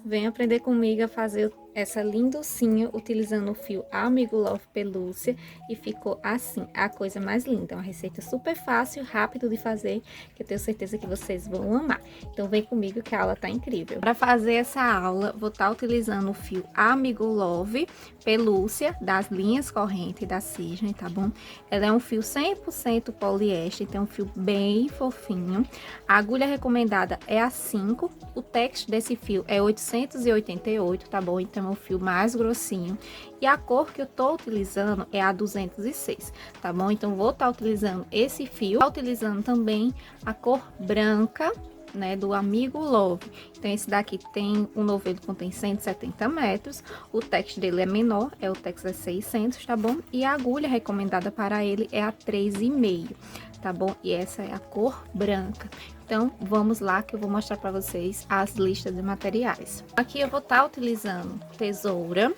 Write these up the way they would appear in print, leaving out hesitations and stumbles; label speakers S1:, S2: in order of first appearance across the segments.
S1: Vem aprender comigo a fazer essa lindocinha utilizando o fio Amigo Love Pelúcia e ficou assim, a coisa mais linda. É uma receita super fácil, rápido de fazer, que eu tenho certeza que vocês vão amar. Então vem comigo que a aula tá incrível. Para fazer essa aula, vou estar utilizando o fio Amigo Love Pelúcia das linhas corrente da Cisne, tá bom? Ela é um fio 100% poliéster, então é um fio bem fofinho. A agulha recomendada é a 5, o texto desse fio é 888, tá bom? Então é um fio mais grossinho. E a cor que eu tô utilizando é a 206, tá bom? Então vou estar utilizando esse fio, utilizando também a cor branca, né, do Amigo Love. Então esse daqui tem, o novelo contém 170 metros, o texto dele é menor, o texto é 600, tá bom? E a agulha recomendada para ele é a 3,5, tá bom? E essa é a cor branca. Então, vamos lá que eu vou mostrar para vocês as listas de materiais. Aqui eu vou estar utilizando tesoura,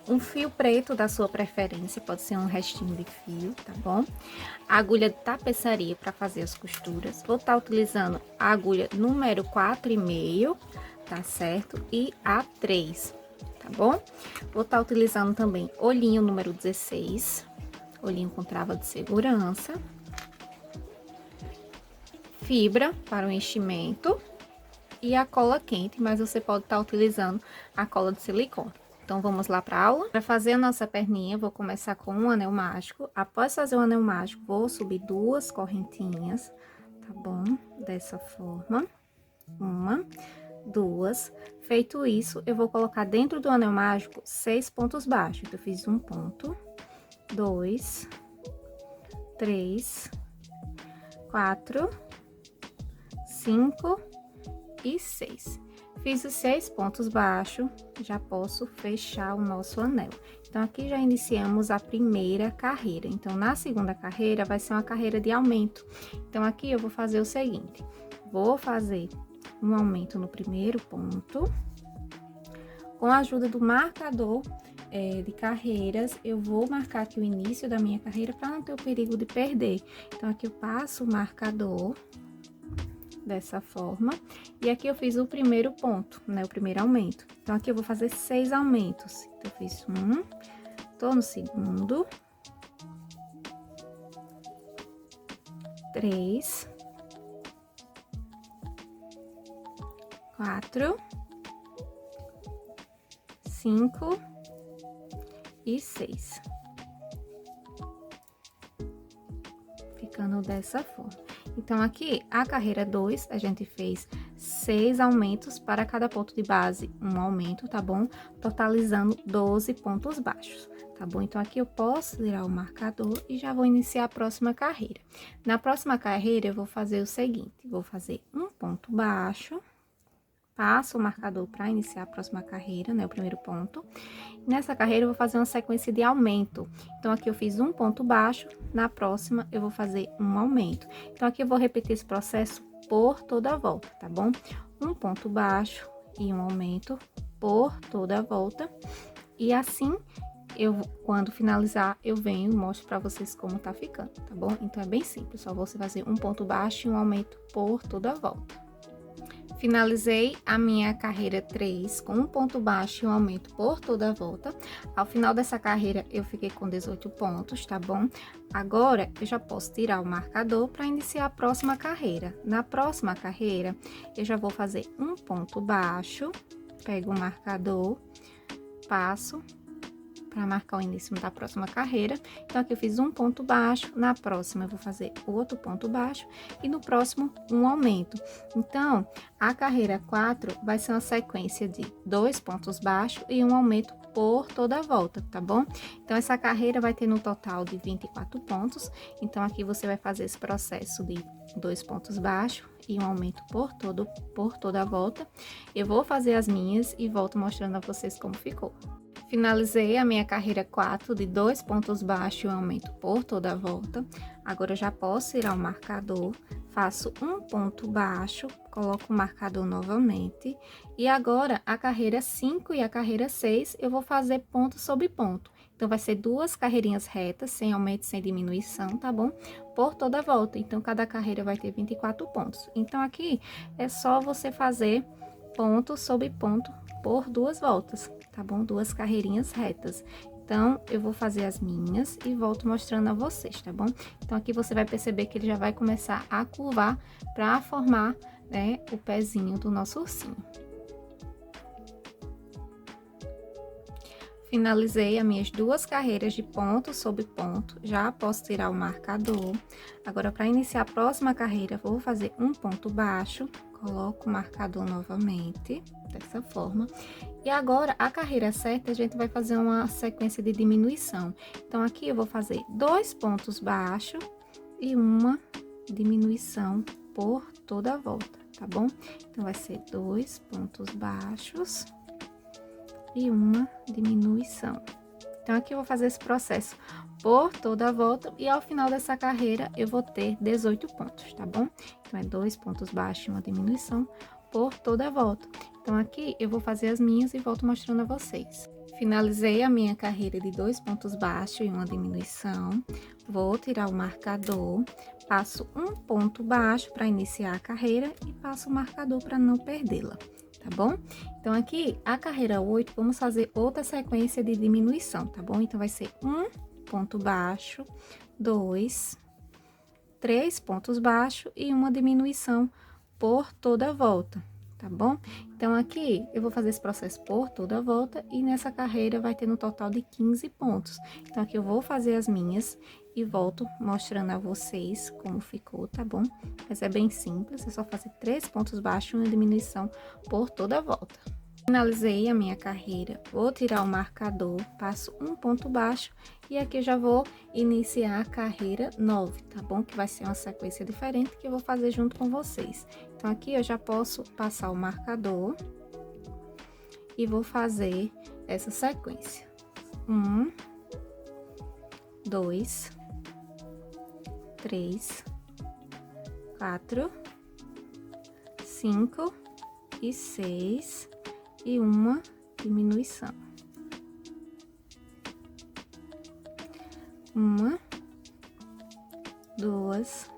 S1: um fio preto da sua preferência, pode ser um restinho de fio, tá bom? A agulha de tapeçaria para fazer as costuras. Vou estar utilizando a agulha número 4,5, tá certo? E a 3, tá bom? Vou estar utilizando também olhinho número 16, olhinho com trava de segurança. Fibra para o enchimento e a cola quente, mas você pode estar utilizando a cola de silicone. Então, vamos lá para a aula? Para fazer a nossa perninha, vou começar com um anel mágico. Após fazer o anel mágico, vou subir 2 correntinhas, tá bom? Dessa forma. 1, 2. Feito isso, eu vou colocar dentro do anel mágico 6 pontos baixos. Então, eu fiz 1 ponto, 2, 3, 4, 5 e 6. Fiz os 6 pontos baixos, já posso fechar o nosso anel. Então, aqui já iniciamos a primeira carreira. Então, na segunda carreira, vai ser uma carreira de aumento. Então, aqui eu vou fazer o seguinte: vou fazer um aumento no primeiro ponto. Com a ajuda do marcador de carreiras, eu vou marcar aqui o início da minha carreira para não ter o perigo de perder. Então, aqui eu passo o marcador dessa forma, e aqui eu fiz o primeiro ponto, né, o primeiro aumento. Então, aqui eu vou fazer 6 aumentos. Então, eu fiz 1, tô no segundo, 3, 4, 5 e 6. Ficando dessa forma. Então, aqui, a carreira 2, a gente fez 6 aumentos para cada ponto de base, um aumento, tá bom? Totalizando 12 pontos baixos, tá bom? Então, aqui eu posso tirar o marcador e já vou iniciar a próxima carreira. Na próxima carreira, eu vou fazer o seguinte: vou fazer um ponto baixo, passo o marcador para iniciar a próxima carreira, né? O primeiro ponto. Nessa carreira, eu vou fazer uma sequência de aumento. Então, aqui eu fiz um ponto baixo, na próxima eu vou fazer um aumento. Então, aqui eu vou repetir esse processo por toda a volta, tá bom? Um ponto baixo e um aumento por toda a volta. E assim, quando finalizar, eu venho e mostro pra vocês como tá ficando, tá bom? Então, é bem simples, só você fazer um ponto baixo e um aumento por toda a volta. Finalizei a minha carreira 3 com um ponto baixo e um aumento por toda a volta. Ao final dessa carreira, eu fiquei com 18 pontos, tá bom? Agora, eu já posso tirar o marcador para iniciar a próxima carreira. Na próxima carreira, eu já vou fazer um ponto baixo, pego o marcador, passo para marcar o início da próxima carreira. Então, aqui eu fiz um ponto baixo, na próxima eu vou fazer outro ponto baixo e no próximo um aumento. Então, a carreira 4 vai ser uma sequência de 2 pontos baixos e um aumento por toda a volta, tá bom? Então, essa carreira vai ter no total de 24 pontos. Então, aqui você vai fazer esse processo de 2 pontos baixos e um aumento por toda a volta. Eu vou fazer as minhas e volto mostrando a vocês como ficou. Finalizei a minha carreira 4 de 2 pontos baixos e um aumento por toda a volta. Agora, eu já posso tirar o marcador, faço um ponto baixo, coloco o marcador novamente. E agora, a carreira 5 e a carreira 6, eu vou fazer ponto sobre ponto. Então, vai ser 2 carreirinhas retas, sem aumento e sem diminuição, tá bom? Por toda a volta. Então, cada carreira vai ter 24 pontos. Então, aqui é só você fazer ponto sobre ponto por 2 voltas, tá bom? 2 carreirinhas retas. Então, eu vou fazer as minhas e volto mostrando a vocês, tá bom? Então, aqui você vai perceber que ele já vai começar a curvar para formar, né, o pezinho do nosso ursinho. Finalizei as minhas 2 carreiras de ponto sobre ponto, já posso tirar o marcador. Agora, para iniciar a próxima carreira, vou fazer um ponto baixo, coloco o marcador novamente, dessa forma. E agora, a carreira certa, a gente vai fazer uma sequência de diminuição. Então, aqui eu vou fazer 2 pontos baixos e uma diminuição por toda a volta, tá bom? Então, vai ser 2 pontos baixos e uma diminuição. Então, aqui eu vou fazer esse processo por toda a volta e ao final dessa carreira eu vou ter 18 pontos, tá bom? Então, é 2 pontos baixos e uma diminuição por toda a volta. Então, aqui eu vou fazer as minhas e volto mostrando a vocês. Finalizei a minha carreira de 2 pontos baixos e uma diminuição. Vou tirar o marcador, passo um ponto baixo para iniciar a carreira e passo o marcador para não perdê-la. Tá bom? Então, aqui, a carreira 8, vamos fazer outra sequência de diminuição, tá bom? Então, vai ser um ponto baixo, 2, 3 pontos baixos e uma diminuição por toda a volta, tá bom? Então, aqui, eu vou fazer esse processo por toda a volta e nessa carreira vai ter no total de 15 pontos. Então, aqui eu vou fazer as minhas e volto mostrando a vocês como ficou, tá bom? Mas é bem simples, é só fazer 3 pontos baixos e uma diminuição por toda a volta. Finalizei a minha carreira, vou tirar o marcador, passo um ponto baixo e aqui eu já vou iniciar a carreira 9, tá bom? Que vai ser uma sequência diferente que eu vou fazer junto com vocês. Então, aqui eu já posso passar o marcador e vou fazer essa sequência. 1, 2, 3, 4, 5 e 6 e uma diminuição. 1, 2,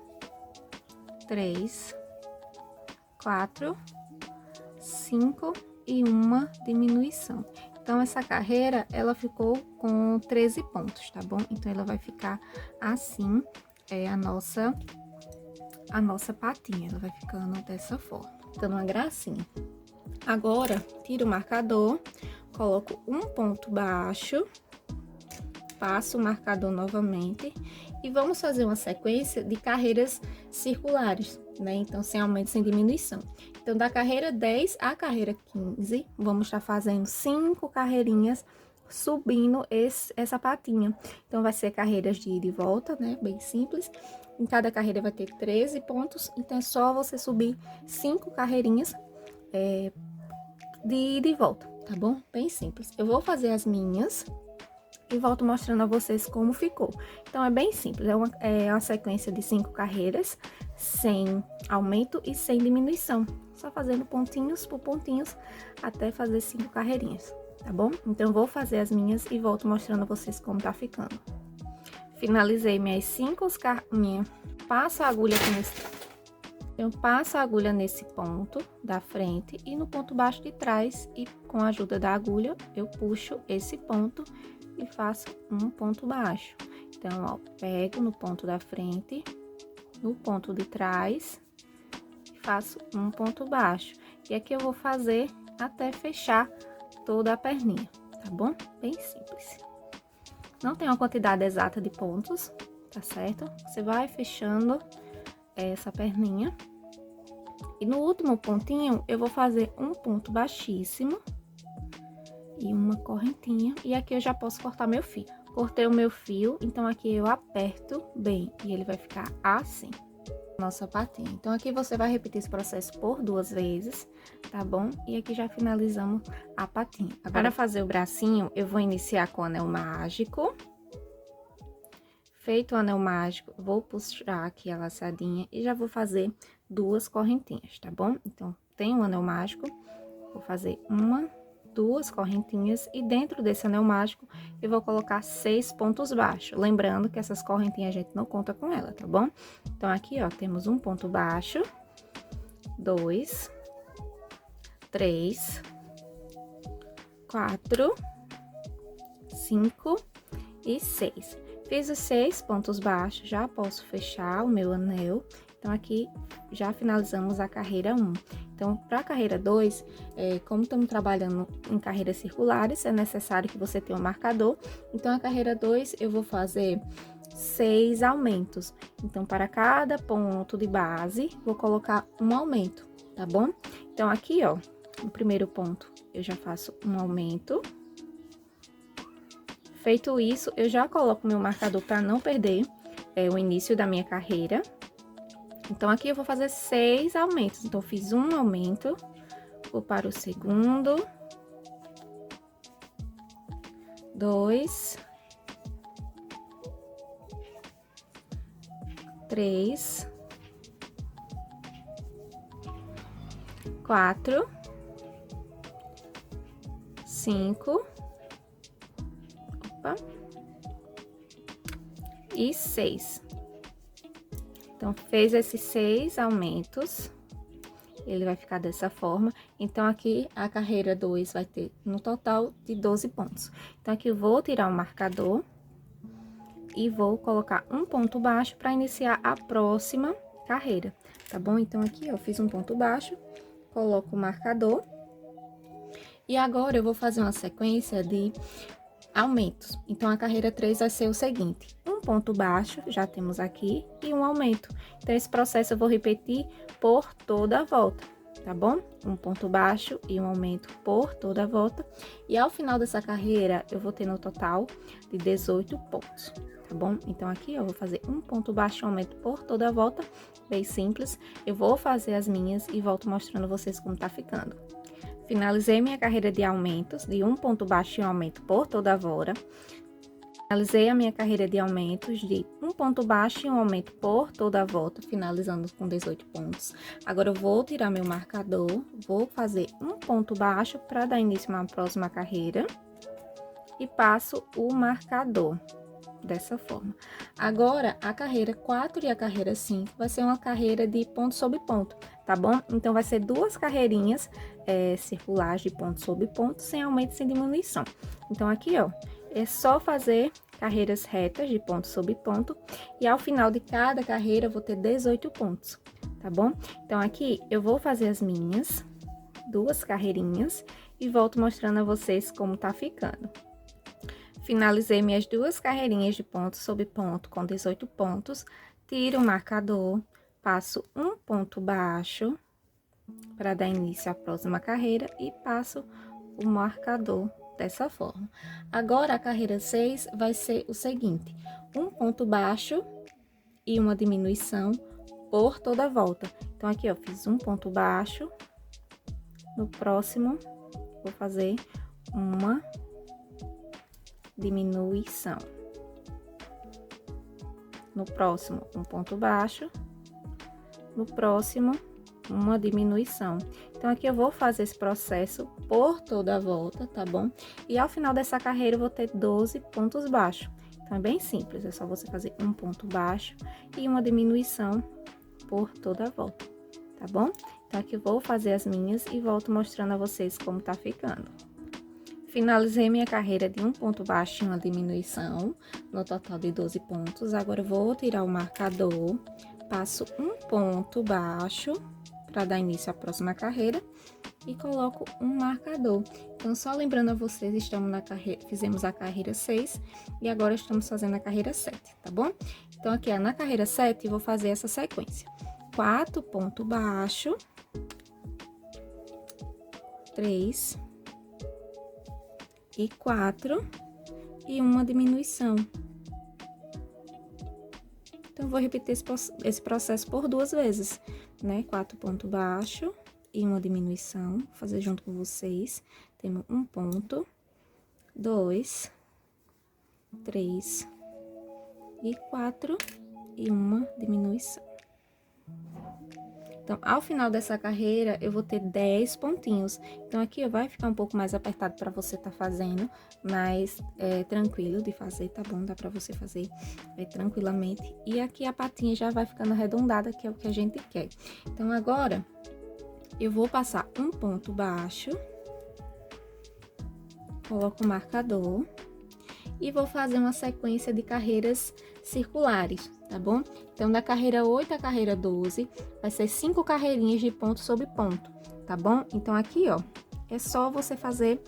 S1: 3, 4, 5 e uma diminuição. Então, essa carreira, ela ficou com 13 pontos, tá bom? Então, ela vai ficar assim, a nossa patinha, ela vai ficando dessa forma, ficando uma gracinha. Agora, tiro o marcador, coloco um ponto baixo, passo o marcador novamente e vamos fazer uma sequência de carreiras circulares, né? Então, sem aumento, sem diminuição. Então, da carreira 10 à carreira 15, vamos estar fazendo 5 carreirinhas subindo essa patinha. Então, vai ser carreiras de ida e volta, né? Bem simples. Em cada carreira vai ter 13 pontos, então é só você subir 5 carreirinhas de ida e volta, tá bom? Bem simples. Eu vou fazer as minhas e volto mostrando a vocês como ficou. Então, é bem simples, é uma sequência de 5 carreiras, sem aumento e sem diminuição. Só fazendo pontinhos por pontinhos até fazer 5 carreirinhas, tá bom? Então, eu vou fazer as minhas e volto mostrando a vocês como tá ficando. Finalizei minhas 5 carreirinhas, passo a agulha aqui eu passo a agulha nesse ponto da frente e no ponto baixo de trás e com a ajuda da agulha eu puxo esse ponto e faço um ponto baixo. Então, ó, pego no ponto da frente, no ponto de trás e faço um ponto baixo. E aqui eu vou fazer até fechar toda a perninha, tá bom? Bem simples. Não tem uma quantidade exata de pontos, tá certo? Você vai fechando essa perninha. E no último pontinho, eu vou fazer um ponto baixíssimo e uma correntinha. E aqui eu já posso cortar meu fio. Cortei o meu fio, então aqui eu aperto bem e ele vai ficar assim, nossa patinha. Então, aqui você vai repetir esse processo por 2 vezes, tá bom? E aqui já finalizamos a patinha. Agora, para fazer o bracinho, eu vou iniciar com o anel mágico. Feito o anel mágico, vou puxar aqui a laçadinha e já vou fazer 2 correntinhas, tá bom? Então, tem o anel mágico, vou fazer 1, 2 correntinhas e dentro desse anel mágico eu vou colocar 6 pontos baixos. Lembrando que essas correntinhas a gente não conta com ela, tá bom? Então, aqui, ó, temos um ponto baixo, 2, 3, 4, 5 e 6. Fiz os 6 pontos baixos, já posso fechar o meu anel. Então, aqui já finalizamos a carreira 1. Então, para a carreira 2, como estamos trabalhando em carreiras circulares, é necessário que você tenha um marcador. Então, a carreira 2, eu vou fazer 6 aumentos. Então, para cada ponto de base, vou colocar um aumento, tá bom? Então, aqui, ó, no primeiro ponto, eu já faço um aumento. Feito isso, eu já coloco meu marcador para não perder o início da minha carreira. Então, aqui eu vou fazer 6 aumentos. Então, fiz um aumento, vou para o segundo, 2, 3, 4, 5, e 6. Então, fez esses 6 aumentos, ele vai ficar dessa forma. Então, aqui a carreira 2 vai ter no total de 12 pontos. Então, aqui eu vou tirar o marcador e vou colocar um ponto baixo para iniciar a próxima carreira, tá bom? Então, aqui eu fiz um ponto baixo, coloco o marcador. E agora eu vou fazer uma sequência de aumentos. Então, a carreira 3 vai ser o seguinte: um ponto baixo, já temos aqui, e um aumento. Então, esse processo eu vou repetir por toda a volta, tá bom? Um ponto baixo e um aumento por toda a volta. E ao final dessa carreira, eu vou ter no total de 18 pontos, tá bom? Então, aqui eu vou fazer um ponto baixo e um aumento por toda a volta, bem simples. Eu vou fazer as minhas e volto mostrando a vocês como tá ficando. Finalizei minha carreira de aumentos, de um ponto baixo e um aumento por toda a volta. Finalizei a minha carreira de aumentos de um ponto baixo e um aumento por toda a volta, finalizando com 18 pontos. Agora, eu vou tirar meu marcador, vou fazer um ponto baixo para dar início a uma próxima carreira e passo o marcador dessa forma. Agora, a carreira 4 e a carreira 5 vai ser uma carreira de ponto sobre ponto, tá bom? Então, vai ser duas carreirinhas circulares de ponto sobre ponto, sem aumento e sem diminuição. Então, aqui, ó, é só fazer carreiras retas de ponto sobre ponto e ao final de cada carreira eu vou ter 18 pontos, tá bom? Então, aqui eu vou fazer as minhas duas carreirinhas e volto mostrando a vocês como tá ficando. Finalizei minhas duas carreirinhas de ponto sobre ponto com 18 pontos, tiro o marcador, passo um ponto baixo para dar início à próxima carreira e passo o marcador dessa forma. Agora, a carreira 6 vai ser o seguinte: um ponto baixo e uma diminuição por toda a volta. Então, aqui, ó, fiz um ponto baixo, no próximo, vou fazer uma diminuição. No próximo, um ponto baixo, no próximo, uma diminuição. Então, aqui eu vou fazer esse processo por toda a volta, tá bom? E ao final dessa carreira, eu vou ter 12 pontos baixos. Então, é bem simples, é só você fazer um ponto baixo e uma diminuição por toda a volta, tá bom? Então, aqui eu vou fazer as minhas e volto mostrando a vocês como tá ficando. Finalizei minha carreira de um ponto baixo e uma diminuição, no total de 12 pontos. Agora, eu vou tirar o marcador, passo um ponto baixo para dar início à próxima carreira e coloco um marcador. Então, só lembrando a vocês, estamos na carreira, fizemos a carreira 6 e agora estamos fazendo a carreira 7, tá bom? Então, aqui, na carreira 7, eu vou fazer essa sequência: 4 ponto baixo, 3 e 4 e uma diminuição. Então, eu vou repetir esse processo por 2 vezes, né? 4 ponto baixo e uma diminuição, vou fazer junto com vocês. Temos um ponto, 2, 3 e 4 e uma diminuição. Então, ao final dessa carreira, eu vou ter 10 pontinhos. Então, aqui vai ficar um pouco mais apertado para você tá fazendo, mas tranquilo de fazer, tá bom? Dá para você fazer tranquilamente. E aqui a patinha já vai ficando arredondada, que é o que a gente quer. Então, agora, eu vou passar um ponto baixo coloco o marcador e vou fazer uma sequência de carreiras circulares, tá bom? Então, da carreira 8 à carreira 12, vai ser 5 carreirinhas de ponto sobre ponto, tá bom? Então, aqui, ó, é só você fazer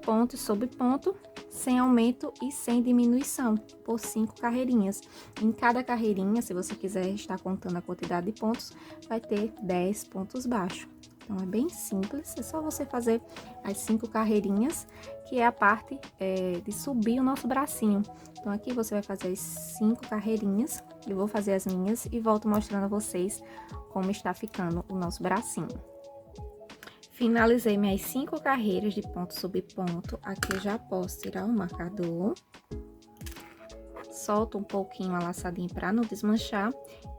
S1: ponto sobre ponto, sem aumento e sem diminuição, por 5 carreirinhas. Em cada carreirinha, se você quiser estar contando a quantidade de pontos, vai ter 10 pontos baixos. Então, é bem simples, é só você fazer as 5 carreirinhas, que é a parte de subir o nosso bracinho. Então, aqui você vai fazer as 5 carreirinhas, eu vou fazer as minhas e volto mostrando a vocês como está ficando o nosso bracinho. Finalizei minhas 5 carreiras de ponto sobre ponto, aqui eu já posso tirar o marcador. Solto um pouquinho a laçadinha para não desmanchar,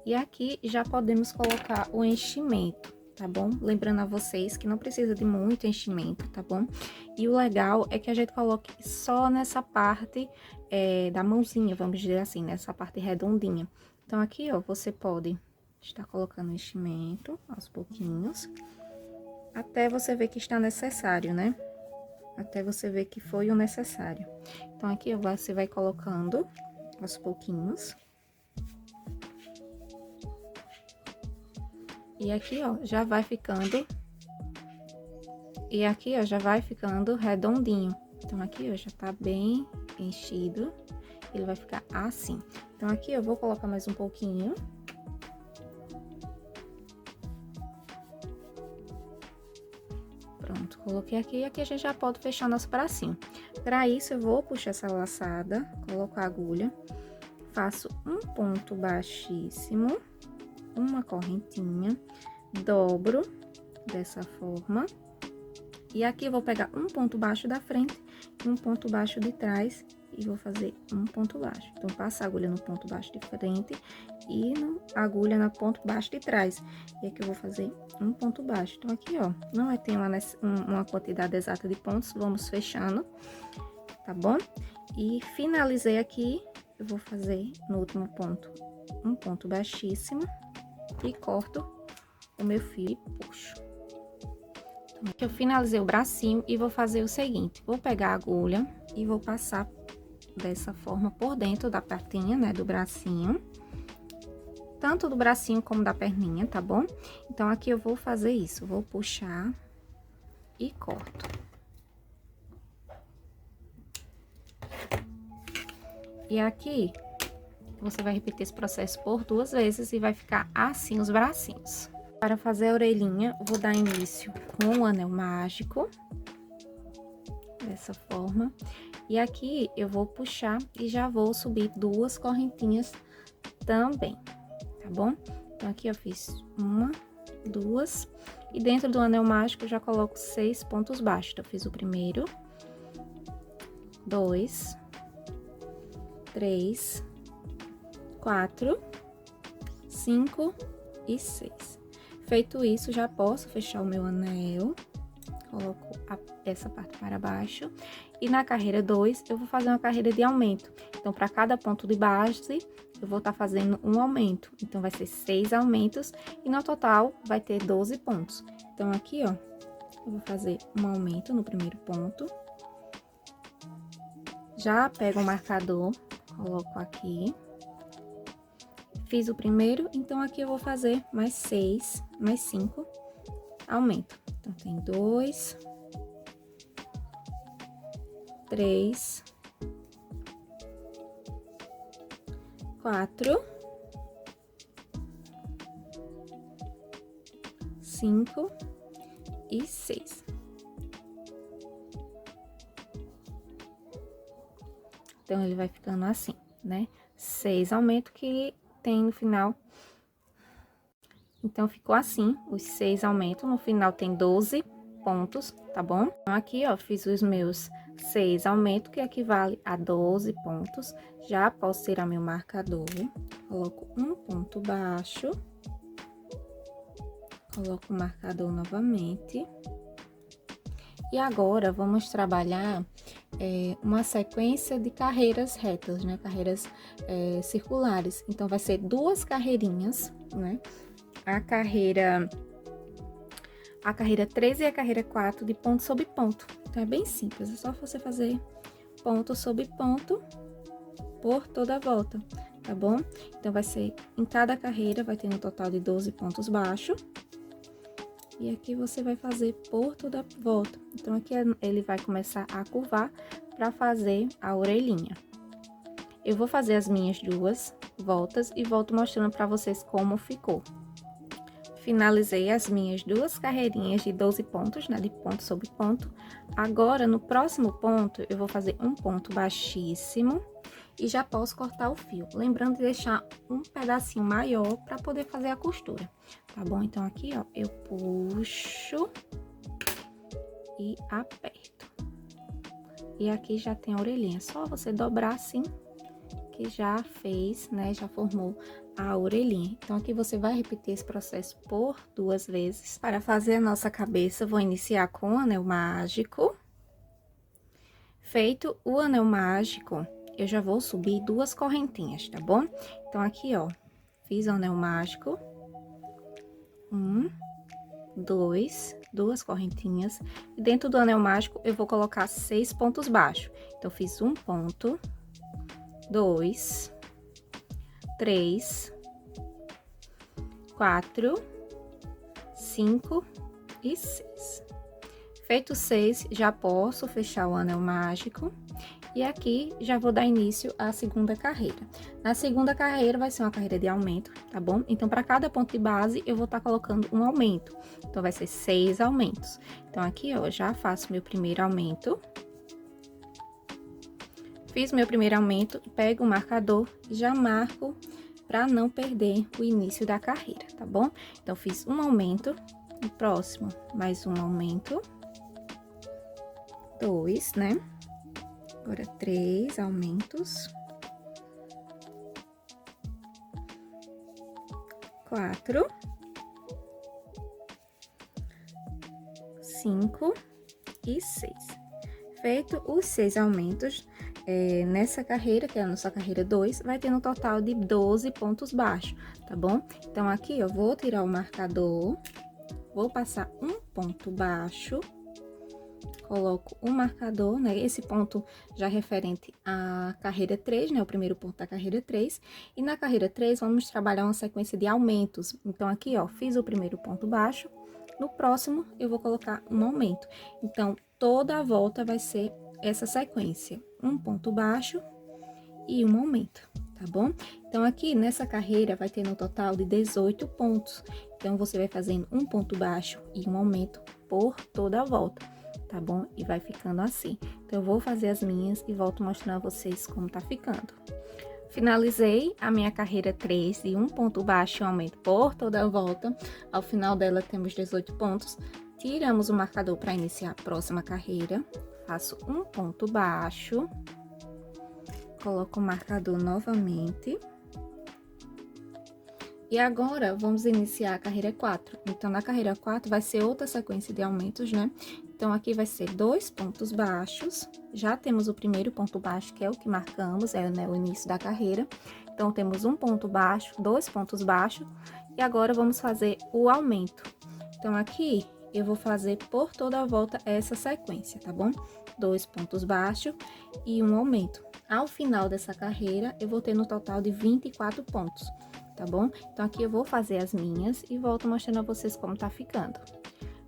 S1: e aqui já podemos colocar o enchimento, tá bom? Lembrando a vocês que não precisa de muito enchimento, tá bom? E o legal é que a gente coloque só nessa parte da mãozinha, vamos dizer assim, nessa parte redondinha. Então, aqui, ó, você pode estar colocando enchimento aos pouquinhos, até você ver que está necessário, né? Até você ver que foi o necessário. Então, aqui, ó, você vai colocando aos pouquinhos. E aqui, ó, já vai ficando... E aqui, ó, já vai ficando redondinho. Então, aqui, ó, já tá bem enchido. Ele vai ficar assim. Então, aqui eu vou colocar mais um pouquinho. Pronto, coloquei aqui. E aqui a gente já pode fechar nosso bracinho. Para isso, eu vou puxar essa laçada, coloco a agulha, faço um ponto baixíssimo, uma correntinha, dobro dessa forma. E aqui eu vou pegar um ponto baixo da frente e um ponto baixo de trás e vou fazer um ponto baixo. Então, passa a agulha no ponto baixo de frente e a agulha no ponto baixo de trás. E aqui eu vou fazer um ponto baixo. Então, aqui, ó, não é ter uma quantidade exata de pontos, vamos fechando, tá bom? E finalizei aqui, eu vou fazer no último ponto um ponto baixíssimo e corto o meu fio e puxo. Então, aqui eu finalizei o bracinho e vou fazer o seguinte, vou pegar a agulha e vou passar dessa forma por dentro da patinha, né, do bracinho, tanto do bracinho como da perninha, tá bom? Então, aqui eu vou fazer isso, vou puxar e corto. E aqui, você vai repetir esse processo por 2 vezes e vai ficar assim os bracinhos. Para fazer a orelhinha, vou dar início com o anel mágico, dessa forma. E aqui eu vou puxar e já vou subir 2 correntinhas também, tá bom? Então, aqui eu fiz 1, 2, e dentro do anel mágico eu já coloco 6 pontos baixos. Então, eu fiz o primeiro, 2, 3, 4, 5 e 6. Feito isso, já posso fechar o meu anel, coloco essa parte para baixo, e na carreira 2, eu vou fazer uma carreira de aumento. Então, para cada ponto de base, eu vou estar fazendo um aumento. Então, vai ser 6 aumentos, e no total, vai ter 12 pontos. Então, aqui, ó, eu vou fazer um aumento no primeiro ponto. Já pego o marcador, coloco aqui. Fiz o primeiro, então aqui eu vou fazer mais 6, mais 5, aumento. Então, tem 2, 3, 4, 5 e 6. Então, ele vai ficando assim, né? 6 aumentos que tem no final. Então, ficou assim, os 6 aumentos. No final, tem 12 pontos, tá bom? Então, aqui, ó, fiz os meus 6 aumentos, que equivale a 12 pontos. Já posso tirar meu marcador. Coloco um ponto baixo. Coloco o marcador novamente. E agora, vamos trabalhar uma sequência de carreiras retas, né? Carreiras circulares. Então, vai ser 2 carreirinhas, né? a carreira 3 e a carreira 4 de ponto sobre ponto. Então, é bem simples, é só você fazer ponto sobre ponto por toda a volta, tá bom? Então, vai ser, em cada carreira, vai ter um total de 12 pontos baixos. E aqui você vai fazer por toda a volta. Então, aqui ele vai começar a curvar para fazer a orelhinha. Eu vou fazer as minhas 2 voltas e volto mostrando para vocês como ficou. Finalizei as minhas 2 carreirinhas de 12 pontos, né, de ponto sobre ponto. Agora, no próximo ponto, eu vou fazer um ponto baixíssimo e já posso cortar o fio. Lembrando de deixar um pedacinho maior para poder fazer a costura, tá bom? Então, aqui, ó, eu puxo e aperto. E aqui já tem a orelhinha, só você dobrar assim, que já fez, né, já formou a orelhinha. Então, aqui você vai repetir esse processo por 2 vezes. Para fazer a nossa cabeça, vou iniciar com o anel mágico. Feito o anel mágico, eu já vou subir 2 correntinhas, tá bom? Então, aqui, ó, fiz o anel mágico. 1, 2, 2 correntinhas. E dentro do anel mágico, eu vou colocar 6 pontos baixos. Então, fiz um ponto, 2, 3, 4, 5 e 6. Feito 6, já posso fechar o anel mágico. E aqui, já vou dar início à segunda carreira. Na segunda carreira, vai ser uma carreira de aumento, tá bom? Então, para cada ponto de base, eu vou estar colocando um aumento. Então, vai ser 6 aumentos. Então, aqui, ó, já faço meu primeiro aumento. Fiz meu primeiro aumento, pego o marcador e já marco para não perder o início da carreira, tá bom? Então, fiz um aumento, no próximo, mais um aumento. 2, né? Agora, 3 aumentos. 4. 5 e 6. Feito os 6 aumentos, nessa carreira, que é a nossa carreira 2, vai ter um total de 12 pontos baixos, tá bom? Então, aqui eu vou tirar o marcador, vou passar um ponto baixo, coloco o marcador, né? Esse ponto já referente à carreira 3, né? O primeiro ponto da carreira 3. E na carreira 3, vamos trabalhar uma sequência de aumentos. Então, aqui, ó, fiz o primeiro ponto baixo. No próximo, eu vou colocar um aumento. Então, toda a volta vai ser essa sequência. Um ponto baixo e um aumento, tá bom? Então, aqui nessa carreira vai ter no total de 18 pontos. Então, você vai fazendo um ponto baixo e um aumento por toda a volta, tá bom? E vai ficando assim. Então, eu vou fazer as minhas e volto mostrando a vocês como tá ficando. Finalizei a minha carreira 3 de um ponto baixo e um aumento por toda a volta. Ao final dela, temos 18 pontos. Tiramos o marcador para iniciar a próxima carreira. Faço um ponto baixo. Coloco o marcador novamente. E agora, vamos iniciar a carreira 4. Então, na carreira 4, vai ser outra sequência de aumentos, né? Então, aqui vai ser 2 pontos baixos. Já temos o primeiro ponto baixo, que é o que marcamos, né, o início da carreira. Então, temos um ponto baixo, 2 pontos baixos. E agora, vamos fazer o aumento. Então, aqui, eu vou fazer por toda a volta essa sequência, tá bom? 2 pontos baixos e um aumento. Ao final dessa carreira, eu vou ter no total de 24 pontos, tá bom? Então, aqui eu vou fazer as minhas e volto mostrando a vocês como tá ficando.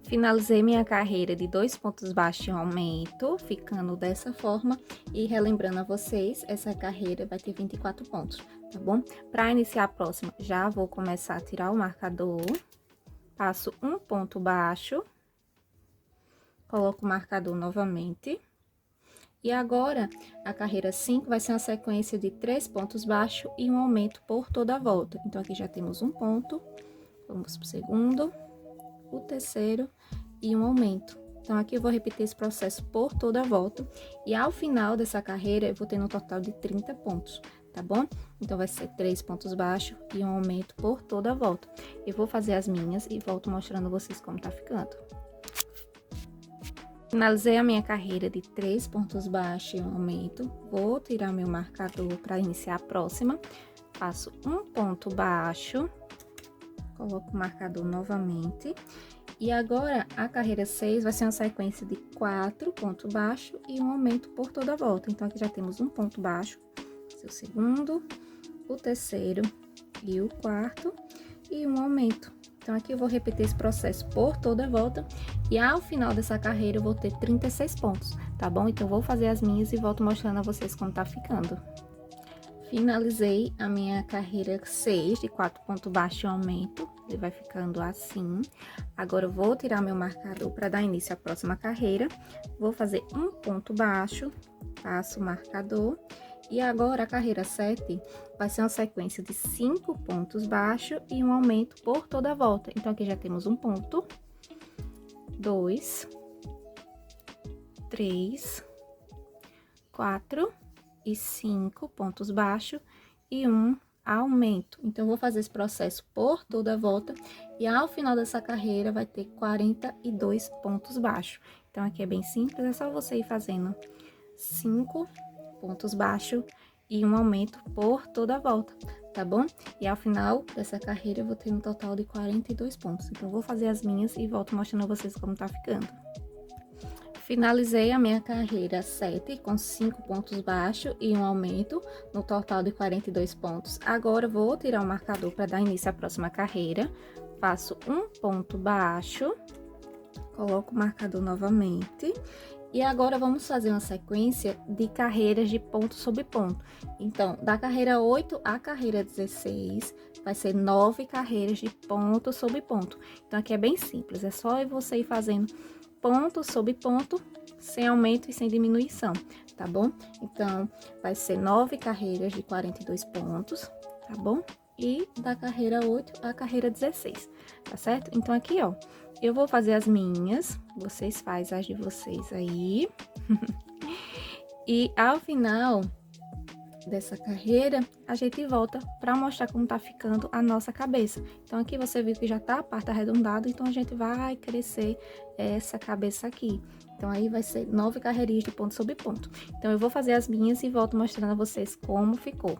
S1: Finalizei minha carreira de 2 pontos baixos e um aumento, ficando dessa forma. E relembrando a vocês, essa carreira vai ter 24 pontos, tá bom? Para iniciar a próxima, já vou começar a tirar o marcador. Passo um ponto baixo. Coloco o marcador novamente. E agora, a carreira 5 vai ser uma sequência de 3 pontos baixos e um aumento por toda a volta. Então, aqui já temos um ponto. Vamos pro segundo, o terceiro e um aumento. Então, aqui eu vou repetir esse processo por toda a volta. E ao final dessa carreira, eu vou ter um total de 30 pontos, tá bom? Então, vai ser 3 pontos baixos e um aumento por toda a volta. Eu vou fazer as minhas e volto mostrando a vocês como tá ficando. Finalizei a minha carreira de 3 pontos baixos e um aumento. Vou tirar meu marcador para iniciar a próxima. Faço um ponto baixo. Coloco o marcador novamente. E agora, a carreira 6 vai ser uma sequência de 4 pontos baixos e um aumento por toda a volta. Então, aqui já temos um ponto baixo, o segundo, o terceiro e o quarto, e um aumento. Então, aqui eu vou repetir esse processo por toda a volta, e ao final dessa carreira eu vou ter 36 pontos, tá bom? Então, eu vou fazer as minhas e volto mostrando a vocês como tá ficando. Finalizei a minha carreira 6 de 4 pontos baixos e aumento, ele vai ficando assim. Agora, eu vou tirar meu marcador para dar início à próxima carreira. Vou fazer um ponto baixo, passo o marcador. E agora, a carreira 7 vai ser uma sequência de 5 pontos baixos e um aumento por toda a volta. Então, aqui já temos um ponto, 2, 3, 4... e 5 pontos baixos e um aumento. Então, eu vou fazer esse processo por toda a volta e ao final dessa carreira vai ter 42 pontos baixos. Então, aqui é bem simples, é só você ir fazendo 5 pontos baixos e um aumento por toda a volta, tá bom? E ao final dessa carreira eu vou ter um total de 42 pontos. Então, eu vou fazer as minhas e volto mostrando a vocês como tá ficando. Finalizei a minha carreira 7 com 5 pontos baixos e um aumento, no total de 42 pontos. Agora, vou tirar o marcador para dar início à próxima carreira. Faço um ponto baixo, coloco o marcador novamente. E agora, vamos fazer uma sequência de carreiras de ponto sobre ponto. Então, da carreira 8 à carreira 16, vai ser 9 carreiras de ponto sobre ponto. Então, aqui é bem simples, é só você ir fazendo ponto sobre ponto, sem aumento e sem diminuição, tá bom? Então, vai ser 9 carreiras de 42 pontos, tá bom? E da carreira 8 à carreira 16, tá certo? Então, aqui, ó, eu vou fazer as minhas, vocês fazem as de vocês aí. E ao final dessa carreira, a gente volta para mostrar como tá ficando a nossa cabeça. Então, aqui você viu que já tá a parte arredondada, então a gente vai crescer essa cabeça aqui. Então, aí vai ser 9 carreirinhas de ponto sobre ponto. Então, eu vou fazer as minhas e volto mostrando a vocês como ficou.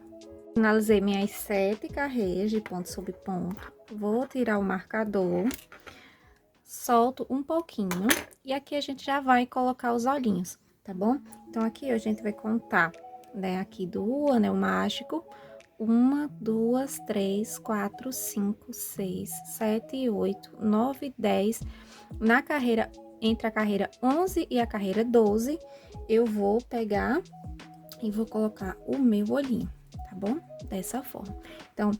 S1: Finalizei minhas 7 carreiras de ponto sobre ponto. Vou tirar o marcador, solto um pouquinho e aqui a gente já vai colocar os olhinhos, tá bom? Então, aqui a gente vai contar, né, aqui do anel mágico, 1, 2, 3, 4, 5, 6, 7, 8, 9, 10. Na carreira, entre a carreira 11 e a carreira 12, eu vou pegar e vou colocar o meu olhinho, tá bom? Dessa forma. Então,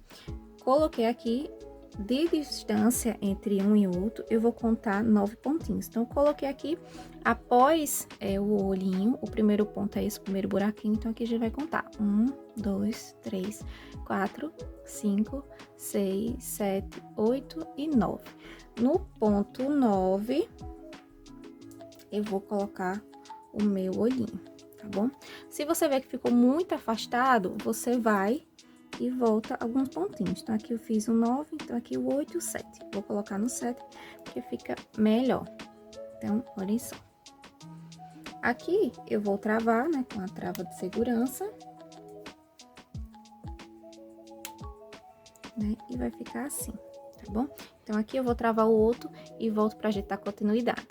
S1: coloquei aqui, de distância entre um e outro, eu vou contar 9 pontinhos. Então, eu coloquei aqui, após o olhinho, o primeiro ponto é esse, o primeiro buraquinho. Então, aqui a gente vai contar 1, 2, 3, 4, 5, 6, 7, 8 e 9. No ponto 9, eu vou colocar o meu olhinho, tá bom? Se você ver que ficou muito afastado, você vai e volta alguns pontinhos. Então, aqui eu fiz o 9, então aqui o 8 e o 7. Vou colocar no 7, porque fica melhor. Então, olhem só. Aqui, eu vou travar, né, com a trava de segurança. Né, e vai ficar assim, tá bom? Então, aqui eu vou travar o outro e volto pra gente dar continuidade.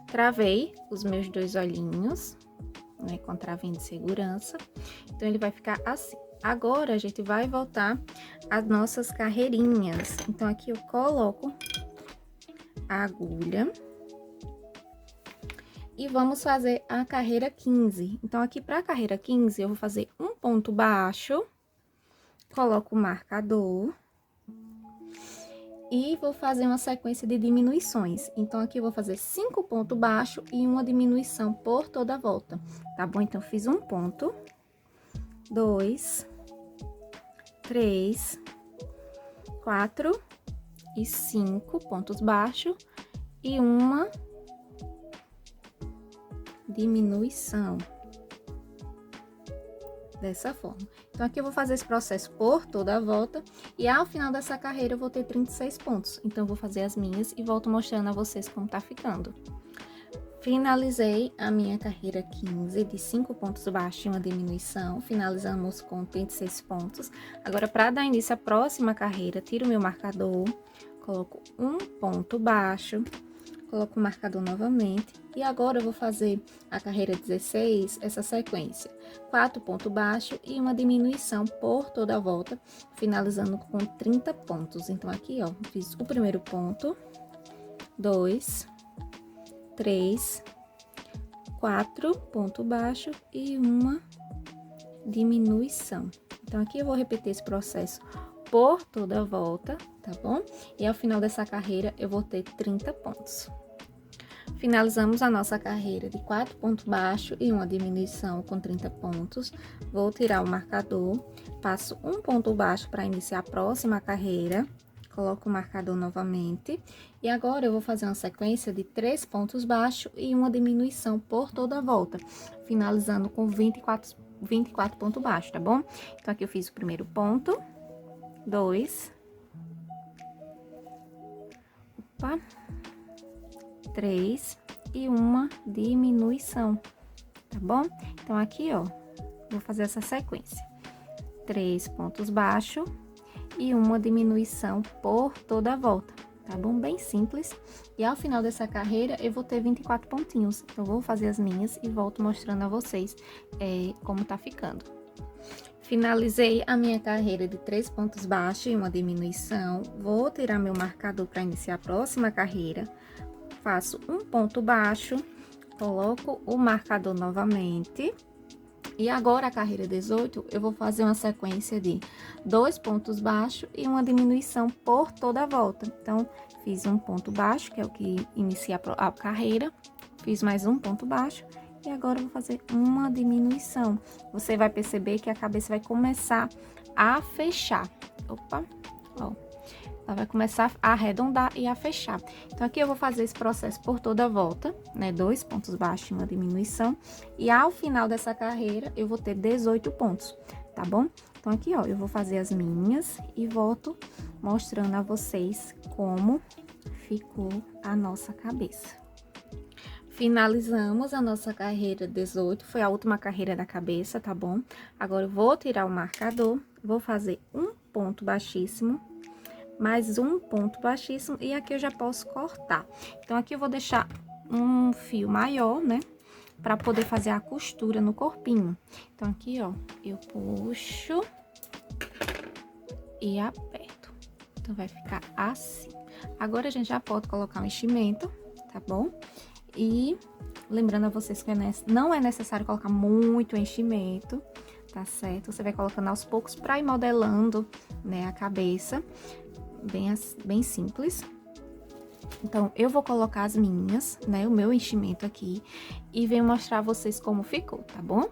S1: Travei os meus 2 olhinhos, né, com a travinha de segurança. Então, ele vai ficar assim. Agora, a gente vai voltar às nossas carreirinhas. Então, aqui eu coloco a agulha e vamos fazer a carreira 15. Então, aqui para a carreira 15, eu vou fazer um ponto baixo, coloco o marcador e vou fazer uma sequência de diminuições. Então, aqui eu vou fazer 5 pontos baixos e uma diminuição por toda a volta, tá bom? Então, fiz um ponto, 2, 3, 4 e 5 pontos baixos e uma diminuição. Dessa forma. Então, aqui eu vou fazer esse processo por toda a volta e ao final dessa carreira eu vou ter 36 pontos. Então, eu vou fazer as minhas e volto mostrando a vocês como tá ficando. Finalizei a minha carreira 15 de 5 pontos baixos e uma diminuição. Finalizamos com 36 pontos. Agora, para dar início à próxima carreira, tiro o meu marcador, coloco um ponto baixo, coloco o marcador novamente. E agora eu vou fazer a carreira 16, essa sequência. 4 pontos baixos e uma diminuição por toda a volta, finalizando com 30 pontos. Então, aqui, ó, fiz o primeiro ponto, 2, 3, 4 pontos baixos e uma diminuição. Então, aqui eu vou repetir esse processo por toda a volta, tá bom? E ao final dessa carreira, eu vou ter 30 pontos. Finalizamos a nossa carreira de 4 pontos baixos e uma diminuição com 30 pontos. Vou tirar o marcador, passo um ponto baixo para iniciar a próxima carreira, coloco o marcador novamente. E agora eu vou fazer uma sequência de 3 pontos baixos e uma diminuição por toda a volta, finalizando com 24 pontos baixos, tá bom? Então, aqui eu fiz o primeiro ponto, 2, 3 e uma diminuição, tá bom? Então, aqui, ó, vou fazer essa sequência. 3 pontos baixos e uma diminuição por toda a volta, tá bom? Bem simples. E ao final dessa carreira, eu vou ter 24 pontinhos. Então, vou fazer as minhas e volto mostrando a vocês como tá ficando. Finalizei a minha carreira de 3 pontos baixos e uma diminuição. Vou tirar meu marcador para iniciar a próxima carreira. Faço um ponto baixo, coloco o marcador novamente. E agora, a carreira 18, eu vou fazer uma sequência de 2 pontos baixos e uma diminuição por toda a volta. Então, fiz um ponto baixo, que é o que inicia a carreira. Fiz mais um ponto baixo. E agora, eu vou fazer uma diminuição. Você vai perceber que a cabeça vai começar a fechar. Opa, ó. Ela vai começar a arredondar e a fechar. Então, aqui eu vou fazer esse processo por toda a volta, né? 2 pontos baixos e uma diminuição. E ao final dessa carreira, eu vou ter 18 pontos, tá bom? Então, aqui, ó, eu vou fazer as minhas e volto mostrando a vocês como ficou a nossa cabeça. Finalizamos a nossa carreira 18, foi a última carreira da cabeça, tá bom? Agora, eu vou tirar o marcador, vou fazer um ponto baixíssimo, mais um ponto baixíssimo, e aqui eu já posso cortar. Então, aqui eu vou deixar um fio maior, né? Pra poder fazer a costura no corpinho. Então, aqui, ó, eu puxo e aperto. Então, vai ficar assim. Agora, a gente já pode colocar um enchimento, tá bom? E lembrando a vocês que não é necessário colocar muito enchimento, tá certo? Você vai colocando aos poucos pra ir modelando, né, a cabeça. Bem simples. Então, eu vou colocar as minhas, né, o meu enchimento aqui, e venho mostrar a vocês como ficou, tá bom?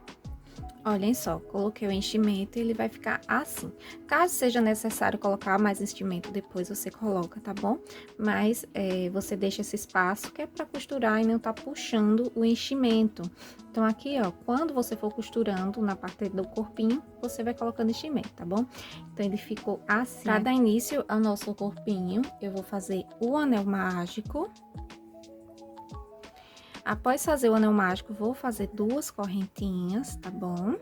S1: Olhem só, coloquei o enchimento e ele vai ficar assim. Caso seja necessário colocar mais enchimento, depois você coloca, tá bom? Mas você deixa esse espaço que é pra costurar e não tá puxando o enchimento. Então, aqui, ó, quando você for costurando na parte do corpinho, você vai colocando enchimento, tá bom? Então, ele ficou assim. Pra dar início ao nosso corpinho, eu vou fazer o anel mágico. Após fazer o anel mágico, vou fazer 2 correntinhas, tá bom?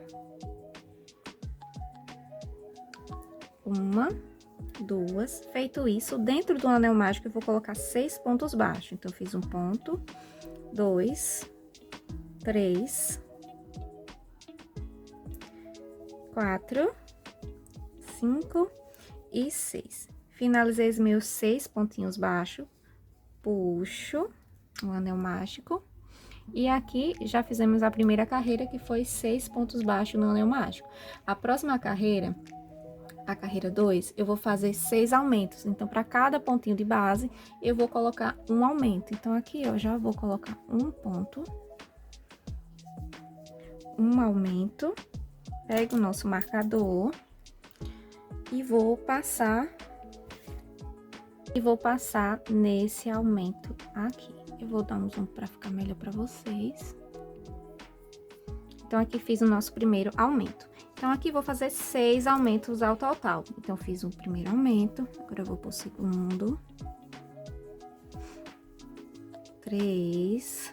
S1: 1, 2. Feito isso, dentro do anel mágico, eu vou colocar 6 pontos baixos. Então, eu fiz um ponto, 2, 3, 4, 5 e 6. Finalizei os meus 6 pontinhos baixos, puxo o anel mágico. E aqui, já fizemos a primeira carreira, que foi 6 pontos baixos no anel mágico. A próxima carreira, a carreira 2, eu vou fazer 6 aumentos. Então, para cada pontinho de base, eu vou colocar um aumento. Então, aqui, eu já vou colocar um ponto, um aumento, pego o nosso marcador e vou passar nesse aumento aqui. Eu vou dar um zoom para ficar melhor para vocês. Então, aqui fiz o nosso primeiro aumento. Então, aqui vou fazer 6 aumentos ao total. Então, fiz o primeiro aumento, agora eu vou pro segundo. 3.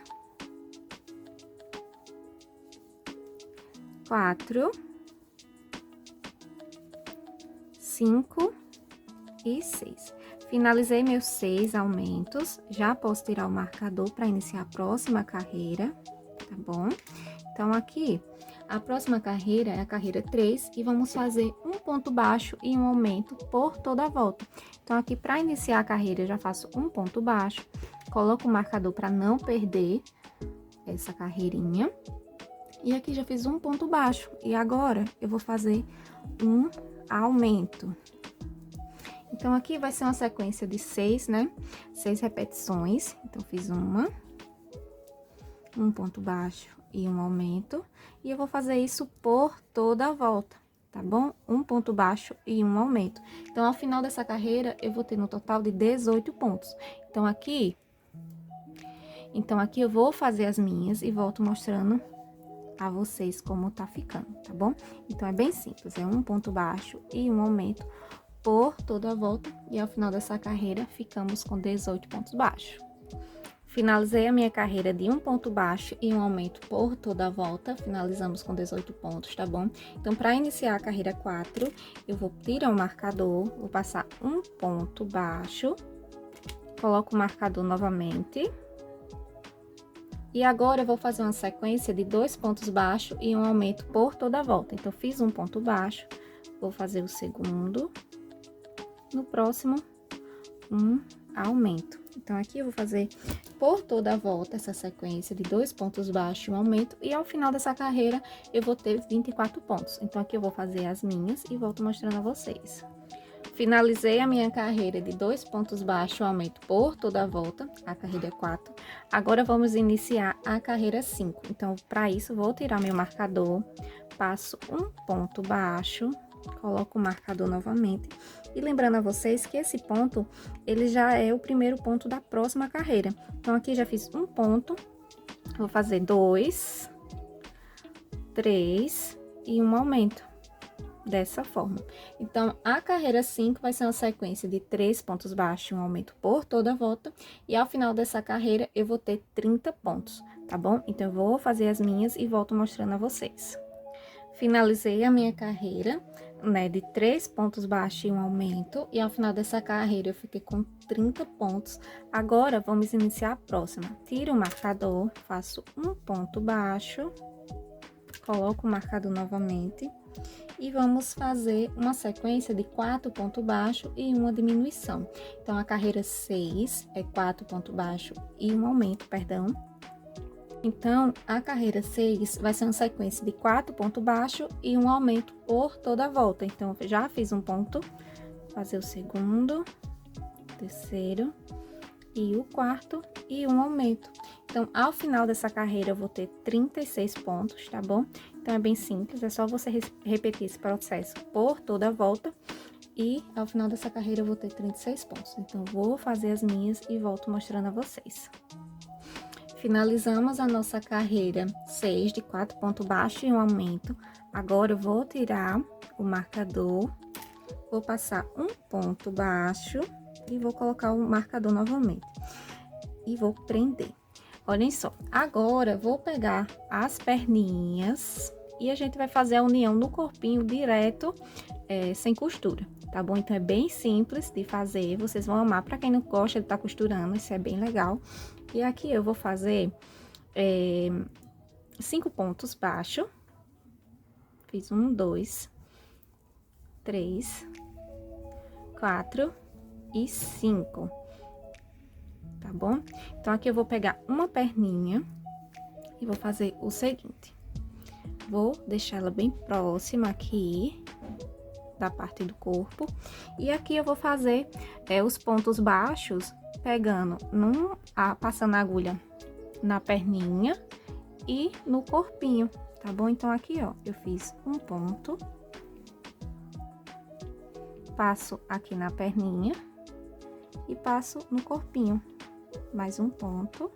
S1: 4. 5 e 6. Finalizei meus 6 aumentos, já posso tirar o marcador para iniciar a próxima carreira, tá bom? Então, aqui, a próxima carreira é a carreira 3 e vamos fazer um ponto baixo e um aumento por toda a volta. Então, aqui, para iniciar a carreira, eu já faço um ponto baixo, coloco o marcador para não perder essa carreirinha. E aqui já fiz um ponto baixo, e agora eu vou fazer um aumento. Então, aqui vai ser uma sequência de 6, né? 6 repetições. Então, fiz um ponto baixo e um aumento. E eu vou fazer isso por toda a volta, tá bom? Um ponto baixo e um aumento. Então, ao final dessa carreira, eu vou ter no total de 18 pontos. Então, aqui eu vou fazer as minhas e volto mostrando a vocês como tá ficando, tá bom? Então, é bem simples, é um ponto baixo e um aumento por toda a volta, e ao final dessa carreira, ficamos com 18 pontos baixos. Finalizei a minha carreira de um ponto baixo e um aumento por toda a volta, finalizamos com 18 pontos, tá bom? Então, para iniciar a carreira 4, eu vou tirar o marcador, vou passar um ponto baixo, coloco o marcador novamente. E agora, eu vou fazer uma sequência de 2 pontos baixos e um aumento por toda a volta. Então, fiz um ponto baixo, vou fazer o segundo. No próximo, um aumento. Então, aqui eu vou fazer por toda a volta essa sequência de 2 pontos baixos e um aumento. E ao final dessa carreira, eu vou ter 24 pontos. Então, aqui eu vou fazer as minhas e volto mostrando a vocês. Finalizei a minha carreira de 2 pontos baixos e um aumento por toda a volta, a carreira 4. Agora, vamos iniciar a carreira 5. Então, para isso, vou tirar meu marcador, passo um ponto baixo, coloco o marcador novamente. E lembrando a vocês que esse ponto, ele já é o primeiro ponto da próxima carreira. Então, aqui já fiz um ponto, vou fazer 2, 3 e um aumento, dessa forma. Então, a carreira 5 vai ser uma sequência de 3 pontos baixos e um aumento por toda a volta. E ao final dessa carreira, eu vou ter 30 pontos, tá bom? Então, eu vou fazer as minhas e volto mostrando a vocês. Finalizei a minha carreira, né, de 3 pontos baixos e um aumento, e ao final dessa carreira eu fiquei com 30 pontos. Agora, vamos iniciar a próxima. Tiro o marcador, faço um ponto baixo, coloco o marcador novamente, e vamos fazer uma sequência de 4 pontos baixos e uma diminuição. Então, a carreira 6 é 4 pontos baixos e um aumento, perdão. Então, a carreira 6 vai ser uma sequência de 4 pontos baixos e um aumento por toda a volta. Então, eu já fiz um ponto, fazer o segundo, terceiro e o quarto e um aumento. Então, ao final dessa carreira, eu vou ter 36 pontos, tá bom? Então, é bem simples, é só você repetir esse processo por toda a volta. E, ao final dessa carreira, eu vou ter 36 pontos. Então, vou fazer as minhas e volto mostrando a vocês. Finalizamos a nossa carreira 6 de 4 pontos baixos e um aumento. Agora, eu vou tirar o marcador, vou passar um ponto baixo e vou colocar o marcador novamente. E vou prender. Olhem só, agora vou pegar as perninhas e a gente vai fazer a união no corpinho direto, sem costura, tá bom? Então, é bem simples de fazer, vocês vão amar. Pra quem não gosta de estar costurando, isso é bem legal. E aqui eu vou fazer 5 pontos baixos. Fiz 1, 2, 3, 4 e 5. Tá bom? Então, aqui eu vou pegar uma perninha e vou fazer o seguinte. Vou deixar ela bem próxima aqui da parte do corpo. E aqui eu vou fazer os pontos baixos pegando, passando a agulha na perninha e no corpinho, tá bom? Então, aqui, ó, eu fiz um ponto, passo aqui na perninha e passo no corpinho. Mais um ponto,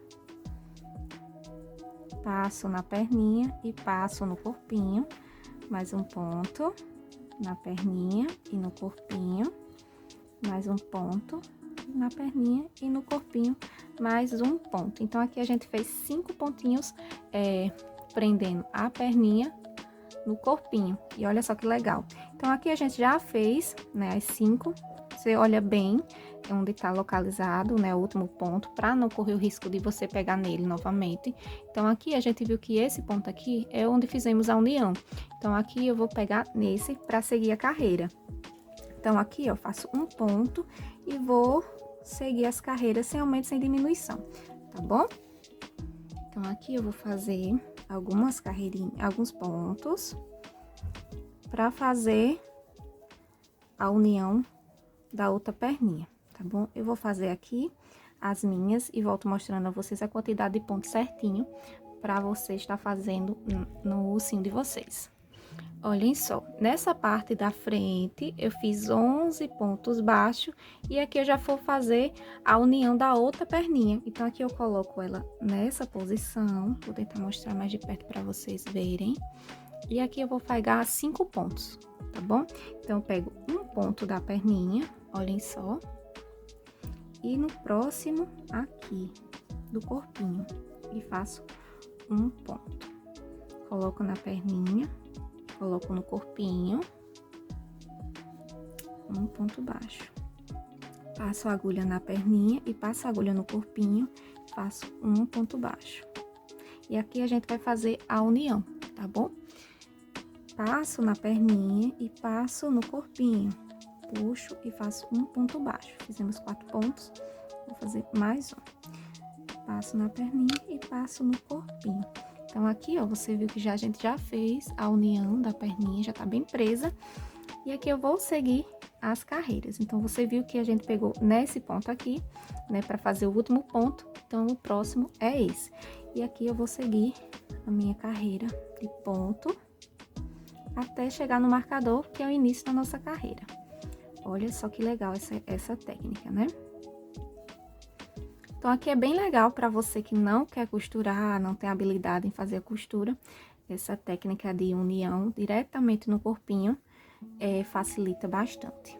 S1: passo na perninha e passo no corpinho. Mais um ponto na perninha e no corpinho. Mais um ponto na perninha e no corpinho, mais um ponto. Então, aqui a gente fez 5 pontinhos, prendendo a perninha no corpinho. E olha só que legal. Então, aqui a gente já fez, né, as 5 você olha bem onde está localizado, né, o último ponto, para não correr o risco de você pegar nele novamente. Então, aqui a gente viu que esse ponto aqui é onde fizemos a união. Então, aqui eu vou pegar nesse para seguir a carreira. Então, aqui eu faço um ponto e vou seguir as carreiras sem aumento, sem diminuição, tá bom? Então, aqui eu vou fazer algumas carreirinhas, alguns pontos para fazer a união da outra perninha, tá bom? Eu vou fazer aqui as minhas e volto mostrando a vocês a quantidade de pontos certinho para você estar fazendo no ursinho de vocês. Olhem só, nessa parte da frente eu fiz 11 pontos baixos e aqui eu já vou fazer a união da outra perninha. Então, aqui eu coloco ela nessa posição, vou tentar mostrar mais de perto para vocês verem. E aqui eu vou pegar 5 pontos, tá bom? Então, eu pego um ponto da perninha, olhem só. E no próximo, aqui, do corpinho, e faço um ponto. Coloco na perninha, coloco no corpinho, um ponto baixo. Passo a agulha na perninha e passo a agulha no corpinho, faço um ponto baixo. E aqui a gente vai fazer a união, tá bom? Passo na perninha e passo no corpinho. Puxo e faço um ponto baixo. Fizemos 4 pontos, vou fazer mais um. Passo na perninha e passo no corpinho. Então, aqui, ó, você viu que a gente já fez a união da perninha, já tá bem presa. E aqui eu vou seguir as carreiras. Então, você viu que a gente pegou nesse ponto aqui, né, pra fazer o último ponto. Então, o próximo é esse. E aqui eu vou seguir a minha carreira de ponto até chegar no marcador, que é o início da nossa carreira. Olha só que legal essa técnica, né? Então, aqui é bem legal para você que não quer costurar, não tem habilidade em fazer a costura. Essa técnica de união diretamente no corpinho facilita bastante.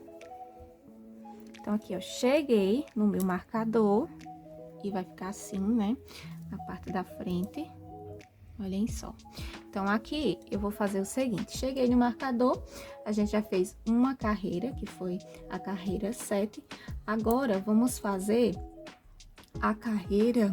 S1: Então, aqui, ó, cheguei no meu marcador e vai ficar assim, né? Na parte da frente. Olhem só. Então, aqui eu vou fazer o seguinte: cheguei no marcador, a gente já fez uma carreira, que foi a carreira 7. Agora, vamos fazer a carreira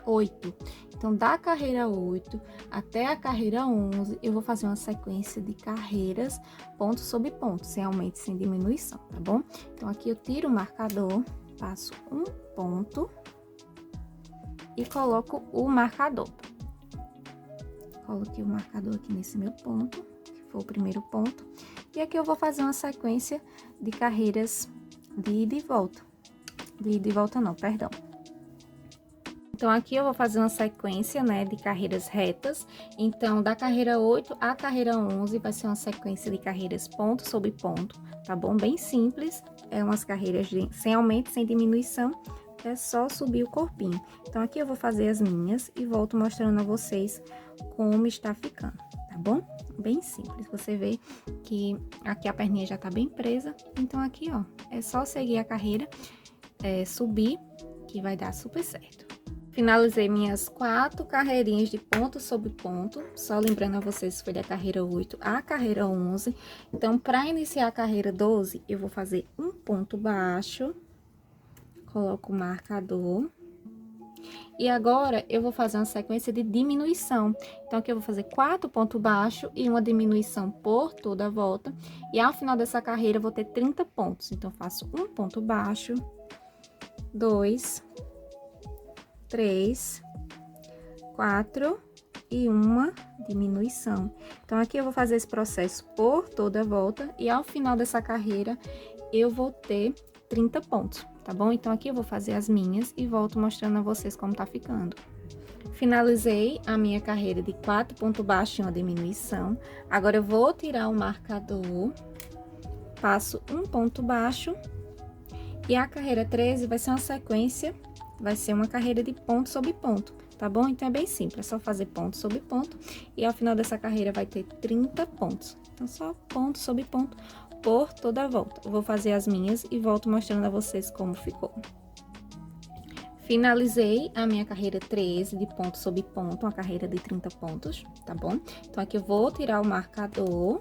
S1: 8. Então, da carreira 8 até a carreira 11, eu vou fazer uma sequência de carreiras, ponto sobre ponto, sem aumento, sem diminuição, tá bom? Então, aqui eu tiro o marcador, passo um ponto e coloco o marcador. Coloquei o marcador aqui nesse meu ponto, que foi o primeiro ponto. E aqui eu vou fazer uma sequência de carreiras de ida e volta. De ida e volta não, perdão. Então, aqui eu vou fazer uma sequência, né, de carreiras retas. Então, da carreira 8 à carreira 11 vai ser uma sequência de carreiras ponto sobre ponto, tá bom? Bem simples, é umas carreiras sem aumento, sem diminuição. É só subir o corpinho. Então, aqui eu vou fazer as minhas e volto mostrando a vocês como está ficando, tá bom? Bem simples. Você vê que aqui a perninha já tá bem presa. Então, aqui, ó, é só seguir a carreira, subir, que vai dar super certo. Finalizei minhas 4 carreirinhas de ponto sobre ponto. Só lembrando a vocês que foi da carreira 8 à carreira 11. Então, para iniciar a carreira 12, eu vou fazer um ponto baixo. Coloco o marcador. E agora, eu vou fazer uma sequência de diminuição. Então, aqui eu vou fazer 4 pontos baixos e uma diminuição por toda a volta. E ao final dessa carreira, eu vou ter 30 pontos. Então, eu faço um ponto baixo, 2, 3, 4 e uma diminuição. Então, aqui eu vou fazer esse processo por toda a volta. E ao final dessa carreira, eu vou ter 30 pontos. Tá bom? Então, aqui eu vou fazer as minhas e volto mostrando a vocês como tá ficando. Finalizei a minha carreira de 4 pontos baixos e uma diminuição. Agora, eu vou tirar o marcador, passo um ponto baixo e a carreira 13 vai ser uma sequência, vai ser uma carreira de ponto sobre ponto, tá bom? Então, é bem simples, é só fazer ponto sobre ponto e ao final dessa carreira vai ter 30 pontos. Então, só ponto sobre ponto por toda a volta. Eu vou fazer as minhas e volto mostrando a vocês como ficou. Finalizei a minha carreira 13 de ponto sobre ponto, uma carreira de 30 pontos, tá bom? Então, aqui eu vou tirar o marcador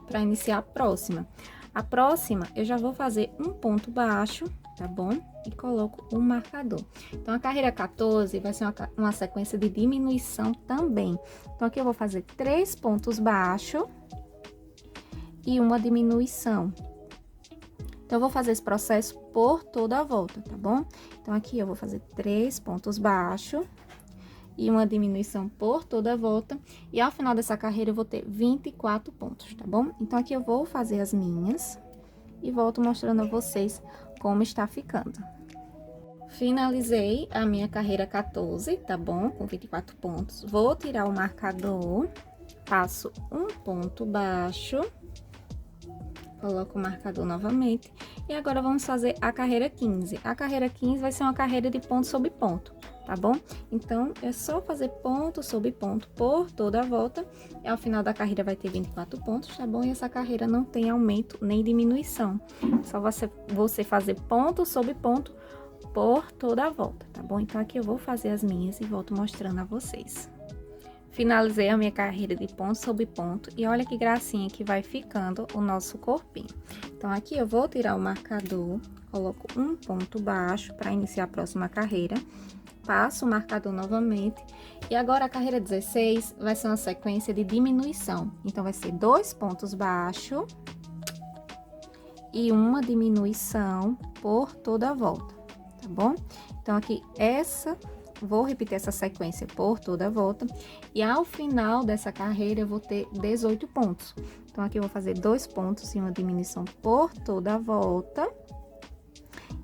S1: para iniciar a próxima. A próxima, eu já vou fazer um ponto baixo, tá bom? E coloco o marcador. Então, a carreira 14 vai ser uma sequência de diminuição também. Então, aqui eu vou fazer 3 pontos baixos e uma diminuição. Então, eu vou fazer esse processo por toda a volta, tá bom? Então, aqui eu vou fazer 3 pontos baixos e uma diminuição por toda a volta. E ao final dessa carreira, eu vou ter 24 pontos, tá bom? Então, aqui eu vou fazer as minhas e volto mostrando a vocês como está ficando. Finalizei a minha carreira 14, tá bom? Com 24 pontos. Vou tirar o marcador, passo um ponto baixo, coloco o marcador novamente. E agora, vamos fazer a carreira 15. A carreira 15 vai ser uma carreira de ponto sobre ponto, tá bom? Então, é só fazer ponto sobre ponto por toda a volta. E ao final da carreira vai ter 24 pontos, tá bom? E essa carreira não tem aumento nem diminuição. Só você fazer ponto sobre ponto por toda a volta, tá bom? Então, aqui eu vou fazer as minhas e volto mostrando a vocês. Finalizei a minha carreira de ponto sobre ponto e olha que gracinha que vai ficando o nosso corpinho. Então, aqui eu vou tirar o marcador, coloco um ponto baixo para iniciar a próxima carreira, passo o marcador novamente e agora a carreira 16 vai ser uma sequência de diminuição. Então, vai ser 2 pontos baixos e uma diminuição por toda a volta, tá bom? Então, aqui vou repetir essa sequência por toda a volta. E ao final dessa carreira, eu vou ter 18 pontos. Então, aqui eu vou fazer 2 pontos e uma diminuição por toda a volta.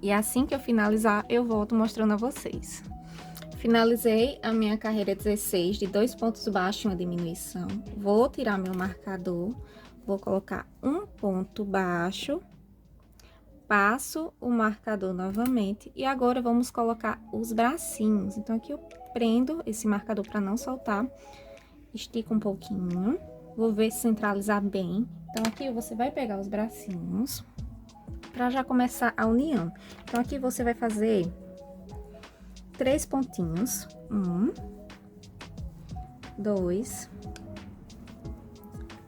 S1: E assim que eu finalizar, eu volto mostrando a vocês. Finalizei a minha carreira 16 de 2 pontos baixos e uma diminuição. Vou tirar meu marcador, vou colocar um ponto baixo. Passo o marcador novamente e agora vamos colocar os bracinhos. Então, aqui eu prendo esse marcador para não soltar, estico um pouquinho, vou ver se centralizar bem. Então, aqui você vai pegar os bracinhos para já começar a união. Então, aqui você vai fazer 3 pontinhos, 1, 2,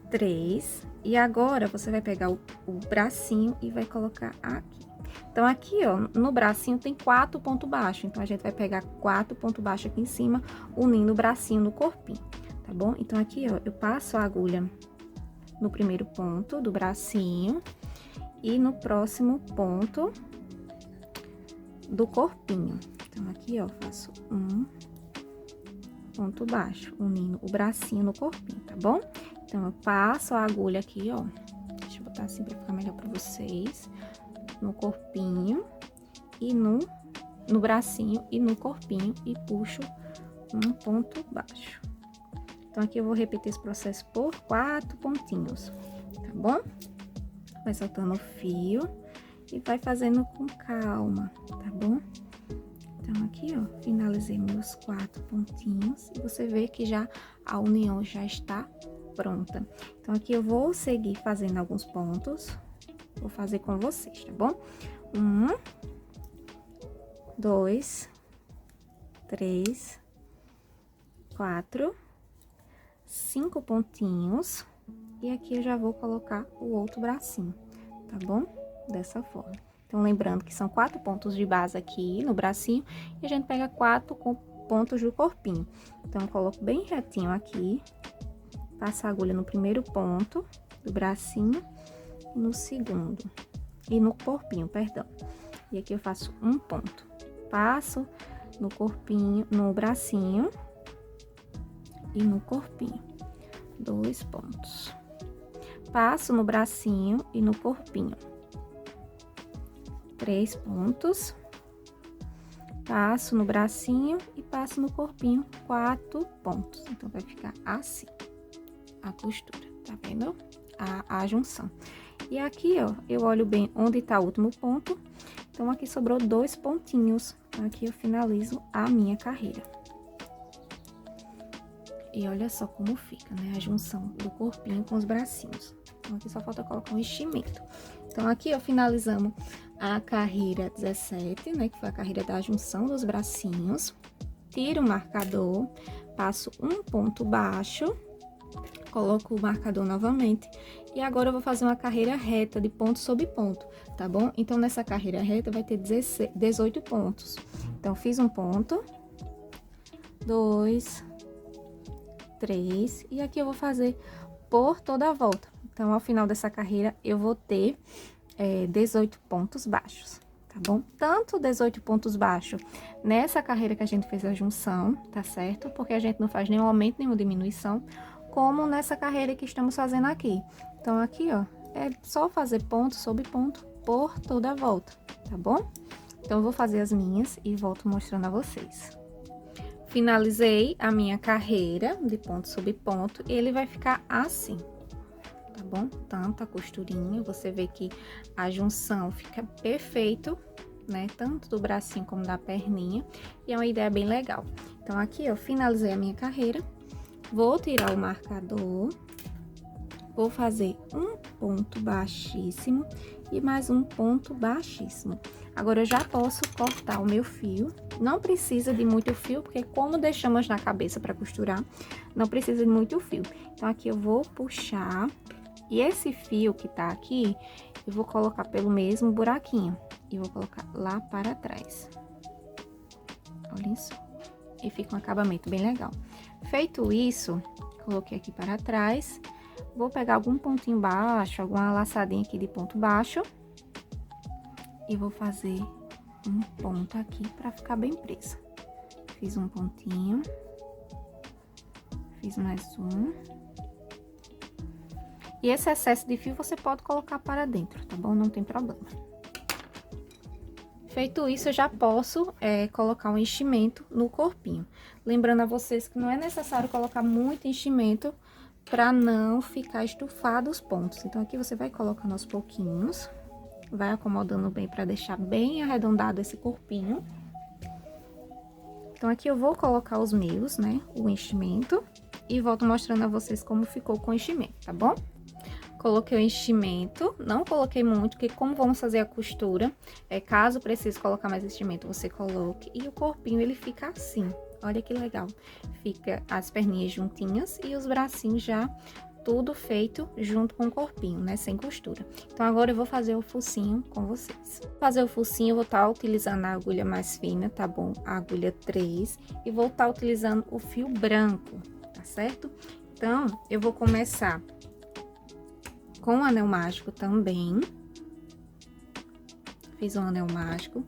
S1: 3. E agora, você vai pegar o bracinho e vai colocar aqui. Então, aqui, ó, no bracinho tem 4 pontos baixos. Então, a gente vai pegar 4 pontos baixos aqui em cima, unindo o bracinho no corpinho, tá bom? Então, aqui, ó, eu passo a agulha no primeiro ponto do bracinho e no próximo ponto do corpinho. Então, aqui, ó, faço um ponto baixo, unindo o bracinho no corpinho, tá bom? Então, eu passo a agulha aqui, ó, deixa eu botar assim pra ficar melhor pra vocês, no corpinho e no bracinho e no corpinho e puxo um ponto baixo. Então, aqui eu vou repetir esse processo por 4 pontinhos, tá bom? Vai soltando o fio e vai fazendo com calma, tá bom? Então, aqui, ó, finalizei meus 4 pontinhos e você vê que já a união já está pronta. Então, aqui eu vou seguir fazendo alguns pontos, vou fazer com vocês, tá bom? 1, 2, 3, 4, 5 pontinhos. E aqui eu já vou colocar o outro bracinho, tá bom? Dessa forma. Então, lembrando que são 4 pontos de base aqui no bracinho e a gente pega 4 pontos do corpinho. Então, eu coloco bem retinho aqui. Passo a agulha no primeiro ponto do bracinho e no segundo. E no corpinho, perdão. E aqui eu faço um ponto. Passo no corpinho, no bracinho e no corpinho. 2 pontos. Passo no bracinho e no corpinho. 3 pontos. Passo no bracinho e passo no corpinho 4 pontos. Então, vai ficar assim a costura, tá vendo? A junção. E aqui, ó, eu olho bem onde tá o último ponto. Então, aqui sobrou 2 pontinhos. Então, aqui eu finalizo a minha carreira. E olha só como fica, né? A junção do corpinho com os bracinhos. Então, aqui só falta colocar um enchimento. Então, aqui, ó, finalizamos a carreira 17, né? Que foi a carreira da junção dos bracinhos. Tiro o marcador, passo um ponto baixo, Coloco o marcador novamente. E agora eu vou fazer uma carreira reta de ponto sobre ponto, tá bom? Então, nessa carreira reta vai ter 18 pontos. Então, fiz um ponto, 2, 3, e aqui eu vou fazer por toda a volta. Então, ao final dessa carreira, eu vou ter 18 pontos baixos, tá bom? Tanto 18 pontos baixos nessa carreira que a gente fez a junção, tá certo? Porque a gente não faz nenhum aumento, nenhuma diminuição, como nessa carreira que estamos fazendo aqui. Então, aqui, ó, é só fazer ponto sobre ponto por toda a volta, tá bom? Então, eu vou fazer as minhas e volto mostrando a vocês. Finalizei a minha carreira de ponto sobre ponto e ele vai ficar assim, tá bom? Tanto a costurinha, você vê que a junção fica perfeito, né? Tanto do bracinho como da perninha, e é uma ideia bem legal. Então, aqui eu finalizei a minha carreira, vou tirar o marcador, vou fazer um ponto baixíssimo e mais um ponto baixíssimo. Agora, eu já posso cortar o meu fio, não precisa de muito fio, porque como deixamos na cabeça para costurar, não precisa de muito fio. Então, aqui eu vou puxar, e esse fio que tá aqui, eu vou colocar pelo mesmo buraquinho, e vou colocar lá para trás. Olhem só, e fica um acabamento bem legal. Feito isso, coloquei aqui para trás, vou pegar algum pontinho baixo, alguma laçadinha aqui de ponto baixo, e vou fazer um ponto aqui para ficar bem presa. Fiz um pontinho, fiz mais um. E esse excesso de fio você pode colocar para dentro, tá bom? Não tem problema. Feito isso, eu já posso colocar um enchimento no corpinho. Lembrando a vocês que não é necessário colocar muito enchimento para não ficar estufado os pontos. Então, aqui você vai colocando aos pouquinhos, vai acomodando bem para deixar bem arredondado esse corpinho. Então, aqui eu vou colocar os meus, né, o enchimento, e volto mostrando a vocês como ficou com o enchimento, tá bom? Coloquei o enchimento, não coloquei muito, porque como vamos fazer a costura, caso precise colocar mais enchimento, você coloque. E o corpinho, ele fica assim, olha que legal. Fica as perninhas juntinhas e os bracinhos já tudo feito junto com o corpinho, né, sem costura. Então, agora eu vou fazer o focinho com vocês. Para fazer o focinho, eu vou estar utilizando a agulha mais fina, tá bom? A agulha 3, e vou estar utilizando o fio branco, tá certo? Então, eu vou começar com o anel mágico também. Fiz um anel mágico,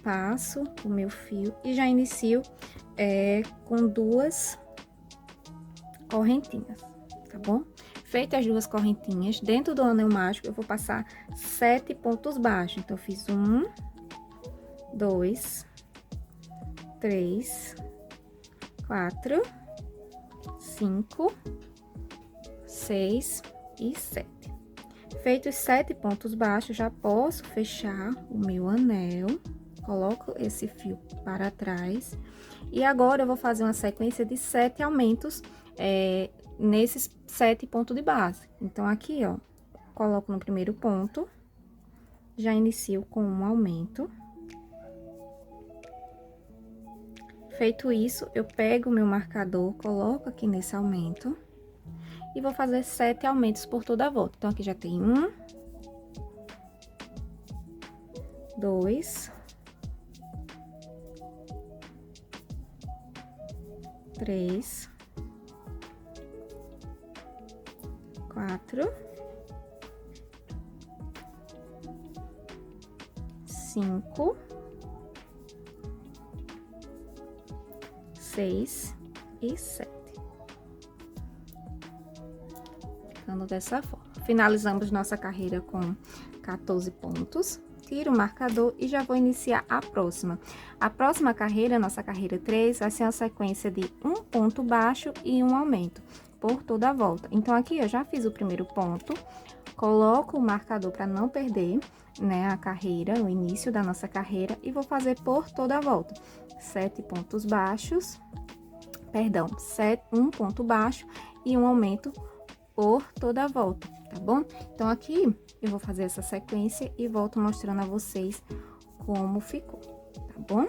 S1: passo o meu fio e já inicio com 2 correntinhas, tá bom? Feitas as 2 correntinhas, dentro do anel mágico eu vou passar 7 pontos baixos. Então, eu fiz 1, 2, 3, 4, 5, 6 e 7. Feitos 7 pontos baixos, já posso fechar o meu anel, coloco esse fio para trás, e agora eu vou fazer uma sequência de 7 aumentos nesses 7 pontos de base. Então, aqui, ó, coloco no primeiro ponto, já inicio com um aumento. Feito isso, eu pego o meu marcador, coloco aqui nesse aumento, e vou fazer 7 aumentos por toda a volta. Então, aqui já tem 1, 2, 3, 4, 5, 6 e 7. Ficando dessa forma. Finalizamos nossa carreira com 14 pontos. Tiro o marcador e já vou iniciar a próxima. A próxima carreira, nossa carreira 3, vai ser uma sequência de um ponto baixo e um aumento por toda a volta. Então, aqui eu já fiz o primeiro ponto, coloco o marcador para não perder, né, a carreira, o início da nossa carreira, e vou fazer por toda a volta. 7 pontos baixos, perdão, um ponto baixo e um aumento por toda a volta, tá bom? Então, aqui eu vou fazer essa sequência e volto mostrando a vocês como ficou, tá bom?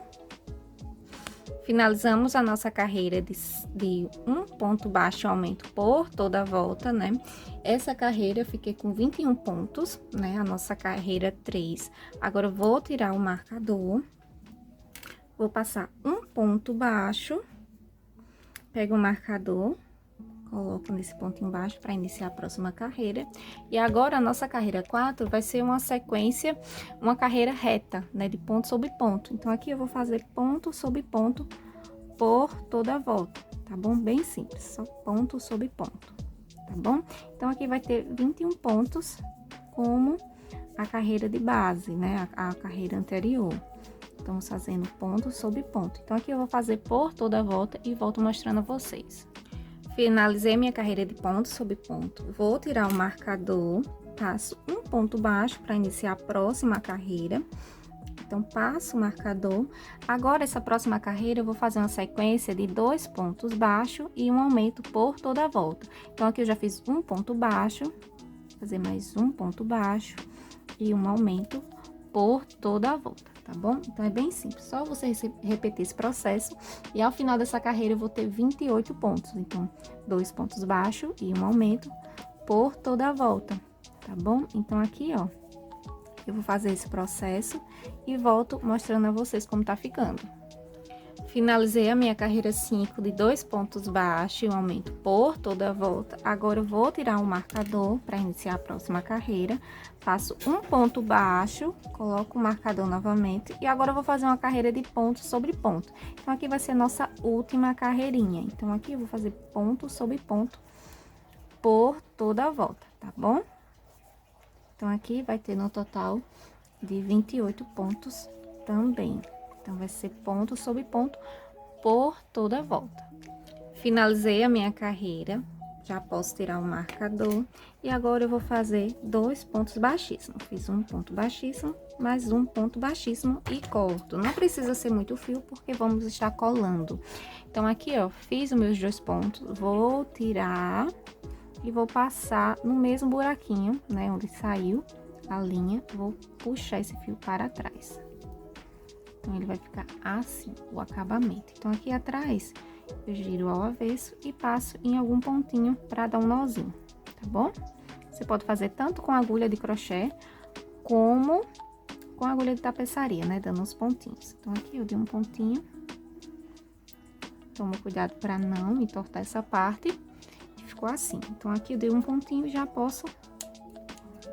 S1: Finalizamos a nossa carreira de um ponto baixo aumento por toda a volta, né? Essa carreira eu fiquei com 21 pontos, né? A nossa carreira 3. Agora eu vou tirar o marcador, vou passar um ponto baixo, pego o marcador, coloco nesse ponto embaixo para iniciar a próxima carreira. E agora a nossa carreira 4 vai ser uma sequência, uma carreira reta, né? De ponto sobre ponto. Então, aqui eu vou fazer ponto sobre ponto por toda a volta, tá bom? Bem simples, só ponto sobre ponto, tá bom? Então, aqui vai ter 21 pontos, como a carreira de base, né? A carreira anterior. Estamos fazendo ponto sobre ponto. Então, aqui eu vou fazer por toda a volta e volto mostrando a vocês. Finalizei minha carreira de ponto sobre ponto. Vou tirar o marcador, passo um ponto baixo para iniciar a próxima carreira. Então, passo o marcador. Agora, essa próxima carreira, eu vou fazer uma sequência de 2 pontos baixos e um aumento por toda a volta. Então, aqui eu já fiz um ponto baixo, vou fazer mais um ponto baixo e um aumento por toda a volta, tá bom? Então, é bem simples, só você repetir esse processo e ao final dessa carreira eu vou ter 28 pontos. Então, 2 pontos baixos e um aumento por toda a volta, tá bom? Então, aqui, ó, eu vou fazer esse processo e volto mostrando a vocês como tá ficando. Finalizei a minha carreira 5 de 2 pontos baixos e um aumento por toda a volta. Agora, eu vou tirar um marcador para iniciar a próxima carreira. Faço um ponto baixo, coloco o marcador novamente. E agora, eu vou fazer uma carreira de ponto sobre ponto. Então, aqui vai ser a nossa última carreirinha. Então, aqui eu vou fazer ponto sobre ponto por toda a volta, tá bom? Então, aqui vai ter no total de 28 pontos também. Então, vai ser ponto sobre ponto por toda a volta. Finalizei a minha carreira, já posso tirar o marcador. E agora, eu vou fazer 2 pontos baixíssimos. Fiz um ponto baixíssimo, mais um ponto baixíssimo e corto. Não precisa ser muito fio, porque vamos estar colando. Então, aqui, ó, fiz os meus 2 pontos, vou tirar e vou passar no mesmo buraquinho, né, onde saiu a linha, vou puxar esse fio para trás. Então, ele vai ficar assim, o acabamento. Então, aqui atrás, eu giro ao avesso e passo em algum pontinho para dar um nozinho, tá bom? Você pode fazer tanto com agulha de crochê, como com agulha de tapeçaria, né, dando uns pontinhos. Então, aqui eu dei um pontinho. Toma cuidado para não entortar essa parte. Ficou assim. Então, aqui eu dei um pontinho e já posso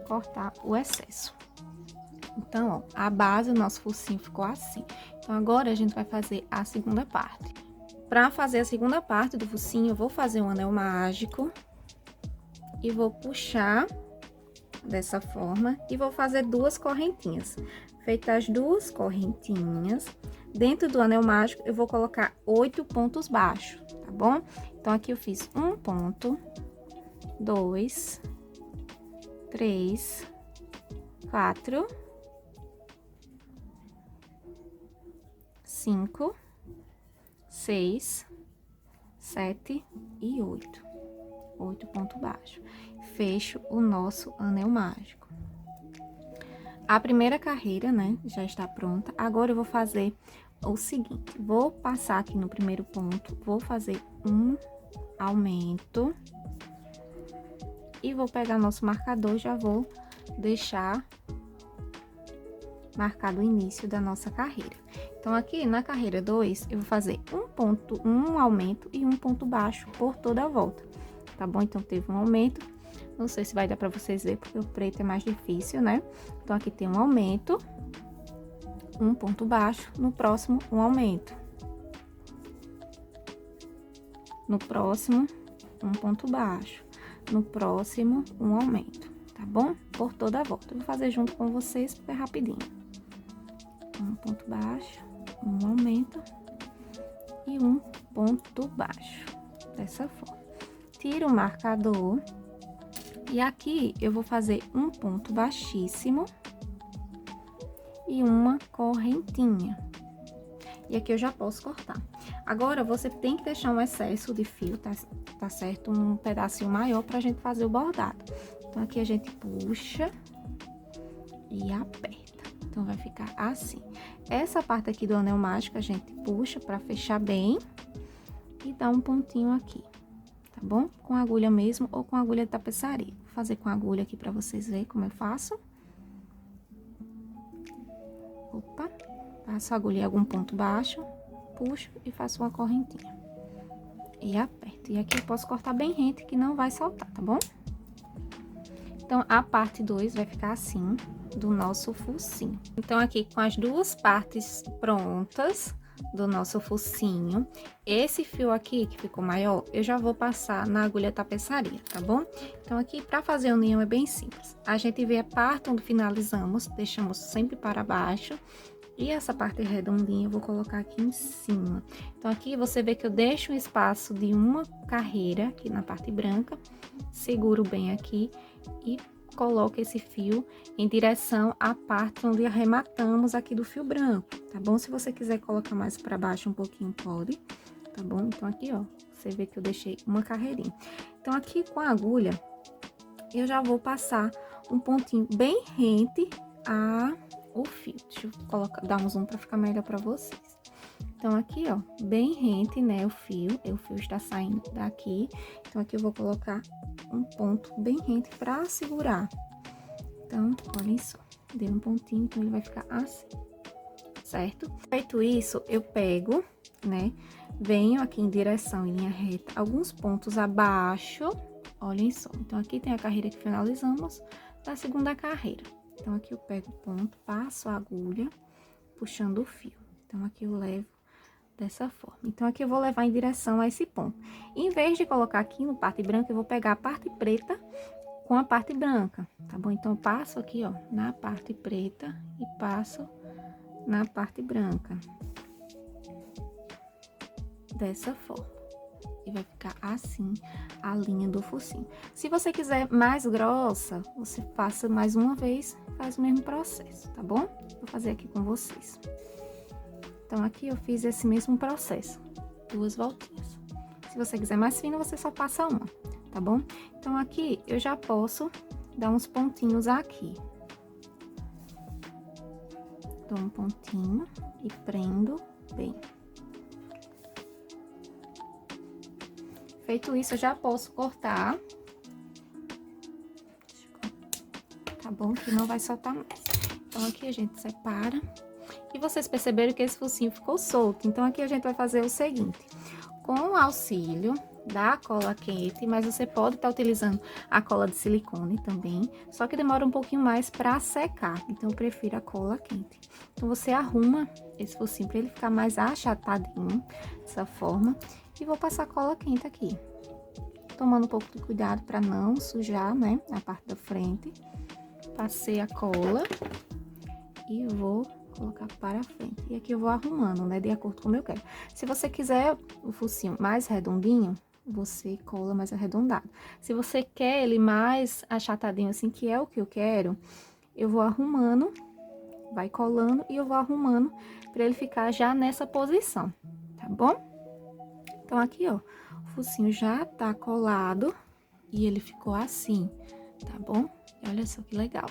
S1: cortar o excesso. Então, ó, a base do nosso focinho ficou assim. Então, agora a gente vai fazer a segunda parte. Para fazer a segunda parte do focinho, eu vou fazer um anel mágico e vou puxar dessa forma e vou fazer 2 correntinhas. Feitas as 2 correntinhas, dentro do anel mágico eu vou colocar 8 pontos baixos, tá bom? Então, aqui eu fiz um ponto, 2, 3, 4, 5, 6, 7 e 8. 8 pontos baixos. Fecho o nosso anel mágico. A primeira carreira, né, já está pronta. Agora, eu vou fazer o seguinte. Vou passar aqui no primeiro ponto, vou fazer um aumento. E vou pegar nosso marcador, já vou deixar marcado o início da nossa carreira. Então, aqui na carreira 2, eu vou fazer um aumento e um ponto baixo por toda a volta, tá bom? Então, teve um aumento, não sei se vai dar pra vocês verem, porque o preto é mais difícil, né? Então, aqui tem um aumento, um ponto baixo, no próximo, um aumento. No próximo, um ponto baixo. No próximo, um aumento, tá bom? Por toda a volta. Eu vou fazer junto com vocês, porque é rapidinho. Um ponto baixo, um aumento e um ponto baixo, dessa forma. Tiro o marcador e aqui eu vou fazer um ponto baixíssimo e uma correntinha. E aqui eu já posso cortar. Agora, você tem que deixar um excesso de fio, tá certo? Um pedacinho maior pra gente fazer o bordado. Então, aqui a gente puxa e aperta. Então, vai ficar assim. Essa parte aqui do anel mágico a gente puxa pra fechar bem e dá um pontinho aqui, tá bom? Com agulha mesmo ou com agulha de tapeçaria. Vou fazer com agulha aqui pra vocês verem como eu faço. Opa, passo a agulha em algum ponto baixo, puxo e faço uma correntinha. E aperto. E aqui eu posso cortar bem rente que não vai soltar, tá bom? Então, a parte 2 vai ficar assim, do nosso focinho. Então, aqui com as duas partes prontas do nosso focinho, esse fio aqui que ficou maior, eu já vou passar na agulha tapeçaria, tá bom? Então, aqui pra fazer o ninho é bem simples. A gente vê a parte onde finalizamos, deixamos sempre para baixo. E essa parte redondinha eu vou colocar aqui em cima. Então, aqui você vê que eu deixo um espaço de uma carreira aqui na parte branca, seguro bem aqui e coloco esse fio em direção à parte onde arrematamos aqui do fio branco, tá bom? Se você quiser colocar mais para baixo um pouquinho, pode, tá bom? Então, aqui, ó, você vê que eu deixei uma carreirinha. Então, aqui com a agulha, eu já vou passar um pontinho bem rente o fio. Deixa eu dar um zoom para ficar melhor para vocês. Então, aqui, ó, bem rente, né, o fio está saindo daqui. Então, aqui eu vou colocar um ponto bem rente para segurar. Então, olhem só, dei um pontinho, então ele vai ficar assim, certo? Feito isso, eu pego, né, venho aqui em direção em linha reta, alguns pontos abaixo, olhem só. Então, aqui tem a carreira que finalizamos da segunda carreira. Então, aqui eu pego o ponto, passo a agulha, puxando o fio. Então, aqui eu levo dessa forma. Então, aqui eu vou levar em direção a esse ponto. Em vez de colocar aqui no parte branca, eu vou pegar a parte preta com a parte branca, tá bom? Então, eu passo aqui, ó, na parte preta e passo na parte branca. Dessa forma. E vai ficar assim a linha do focinho. Se você quiser mais grossa, você faça mais uma vez, faz o mesmo processo, tá bom? Vou fazer aqui com vocês. Então, aqui eu fiz esse mesmo processo, 2 voltinhas. Se você quiser mais fino, você só passa uma, tá bom? Então, aqui eu já posso dar uns pontinhos aqui. Dou um pontinho e prendo bem. Feito isso, eu já posso cortar. Tá bom? Que não vai soltar mais. Então, aqui a gente separa. E vocês perceberam que esse focinho ficou solto. Então, aqui a gente vai fazer o seguinte. Com o auxílio da cola quente, mas você pode estar utilizando a cola de silicone também. Só que demora um pouquinho mais para secar. Então, eu prefiro a cola quente. Então, você arruma esse focinho para ele ficar mais achatadinho, dessa forma. E vou passar cola quente aqui. Tomando um pouco de cuidado para não sujar, né, a parte da frente. Passei a cola e vou colocar para frente. E aqui eu vou arrumando, né, de acordo com como eu quero. Se você quiser o focinho mais redondinho, você cola mais arredondado. Se você quer ele mais achatadinho assim, que é o que eu quero, eu vou arrumando, vai colando e eu vou arrumando para ele ficar já nessa posição, tá bom? Então, aqui, ó, o focinho já tá colado e ele ficou assim, tá bom? E olha só que legal.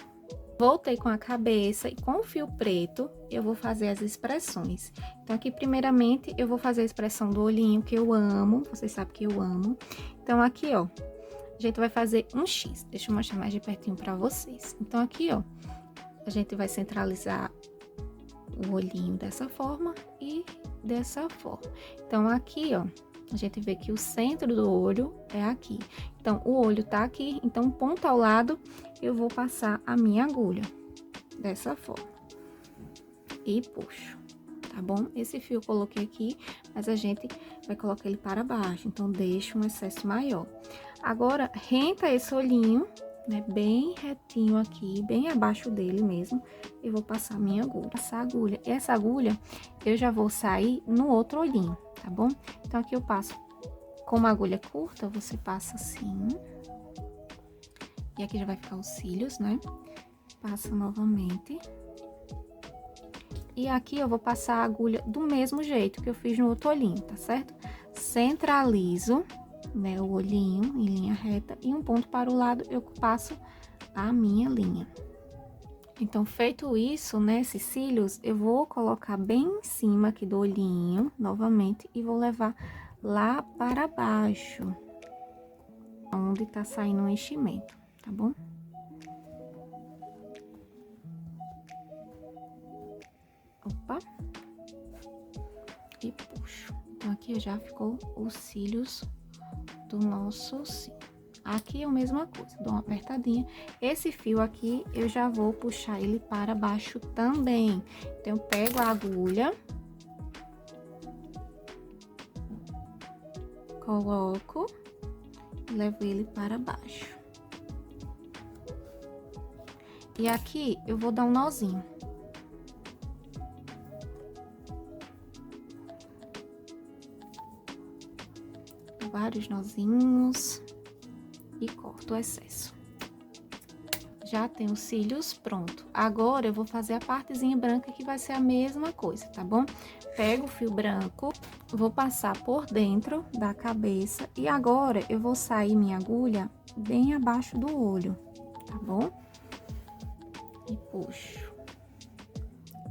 S1: Voltei com a cabeça e com o fio preto, eu vou fazer as expressões. Então, aqui, primeiramente, eu vou fazer a expressão do olhinho, que eu amo, vocês sabem que eu amo. Então, aqui, ó, a gente vai fazer um X. Deixa eu mostrar mais de pertinho pra vocês. Então, aqui, ó, a gente vai centralizar o olhinho dessa forma e dessa forma. Então, aqui, ó, a gente vê que o centro do olho é aqui. Então, o olho tá aqui, então, ponto ao lado, eu vou passar a minha agulha, dessa forma. E puxo, tá bom? Esse fio eu coloquei aqui, mas a gente vai colocar ele para baixo, então, deixa um excesso maior. Agora, renta esse olhinho, né, bem retinho aqui, bem abaixo dele mesmo, eu vou passar a minha agulha. Essa agulha, essa agulha, eu já vou sair no outro olhinho, tá bom? Então, aqui eu passo com uma agulha curta, você passa assim. E aqui já vai ficar os cílios, né? Passa novamente. E aqui eu vou passar a agulha do mesmo jeito que eu fiz no outro olhinho, tá certo? Centralizo, né, o olhinho em linha reta e um ponto para o lado eu passo a minha linha. Então, feito isso, né, esses cílios, eu vou colocar bem em cima aqui do olhinho, novamente, e vou levar lá para baixo, onde tá saindo o enchimento, tá bom? Opa! E puxo. Então, aqui já ficou os cílios do nosso cílio. Aqui é a mesma coisa, dou uma apertadinha. Esse fio aqui, eu já vou puxar ele para baixo também. Então, eu pego a agulha, coloco e levo ele para baixo. E aqui, eu vou dar um nozinho. Vários nozinhos e corto o excesso. Já tenho os cílios pronto. Agora, eu vou fazer a partezinha branca que vai ser a mesma coisa, tá bom? Pego o fio branco, vou passar por dentro da cabeça e agora eu vou sair minha agulha bem abaixo do olho, tá bom? E puxo.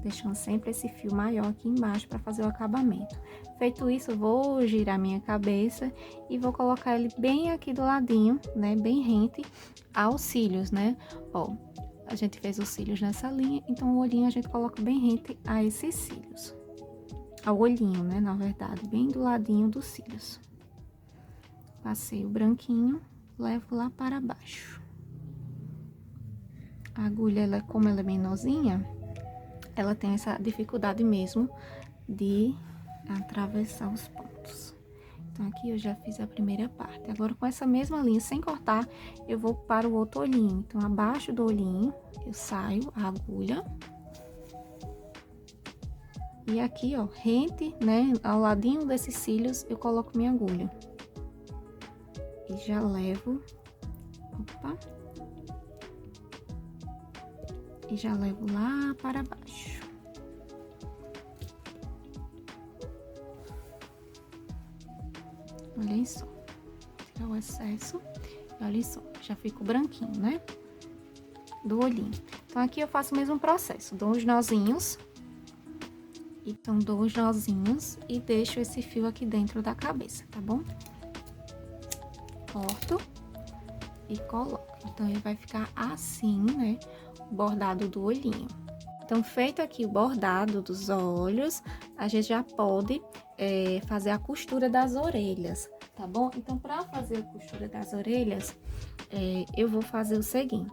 S1: Deixando sempre esse fio maior aqui embaixo para fazer o acabamento. Feito isso, eu vou girar minha cabeça e vou colocar ele bem aqui do ladinho, né? Bem rente aos cílios, né? Ó, a gente fez os cílios nessa linha, então o olhinho a gente coloca bem rente a esses cílios. Ao olhinho, né? Na verdade, bem do ladinho dos cílios. Passei o branquinho, levo lá para baixo. A agulha, como ela é menorzinha, ela tem essa dificuldade mesmo de atravessar os pontos. Então, aqui eu já fiz a primeira parte. Agora, com essa mesma linha, sem cortar, eu vou para o outro olhinho. Então, abaixo do olhinho, eu saio a agulha. E aqui, ó, rente, né, ao ladinho desses cílios, eu coloco minha agulha. E já levo, opa. E já levo lá para baixo. Olhem só, tirar o excesso, e olhem só, já fica o branquinho, né? Do olhinho. Então, aqui eu faço o mesmo processo, dou uns nozinhos. Então, dou uns nozinhos e deixo esse fio aqui dentro da cabeça, tá bom? Corto e coloco. Então, ele vai ficar assim, né? O bordado do olhinho. Então, feito aqui o bordado dos olhos, a gente já pode fazer a costura das orelhas, tá bom? Então, para fazer a costura das orelhas, eu vou fazer o seguinte.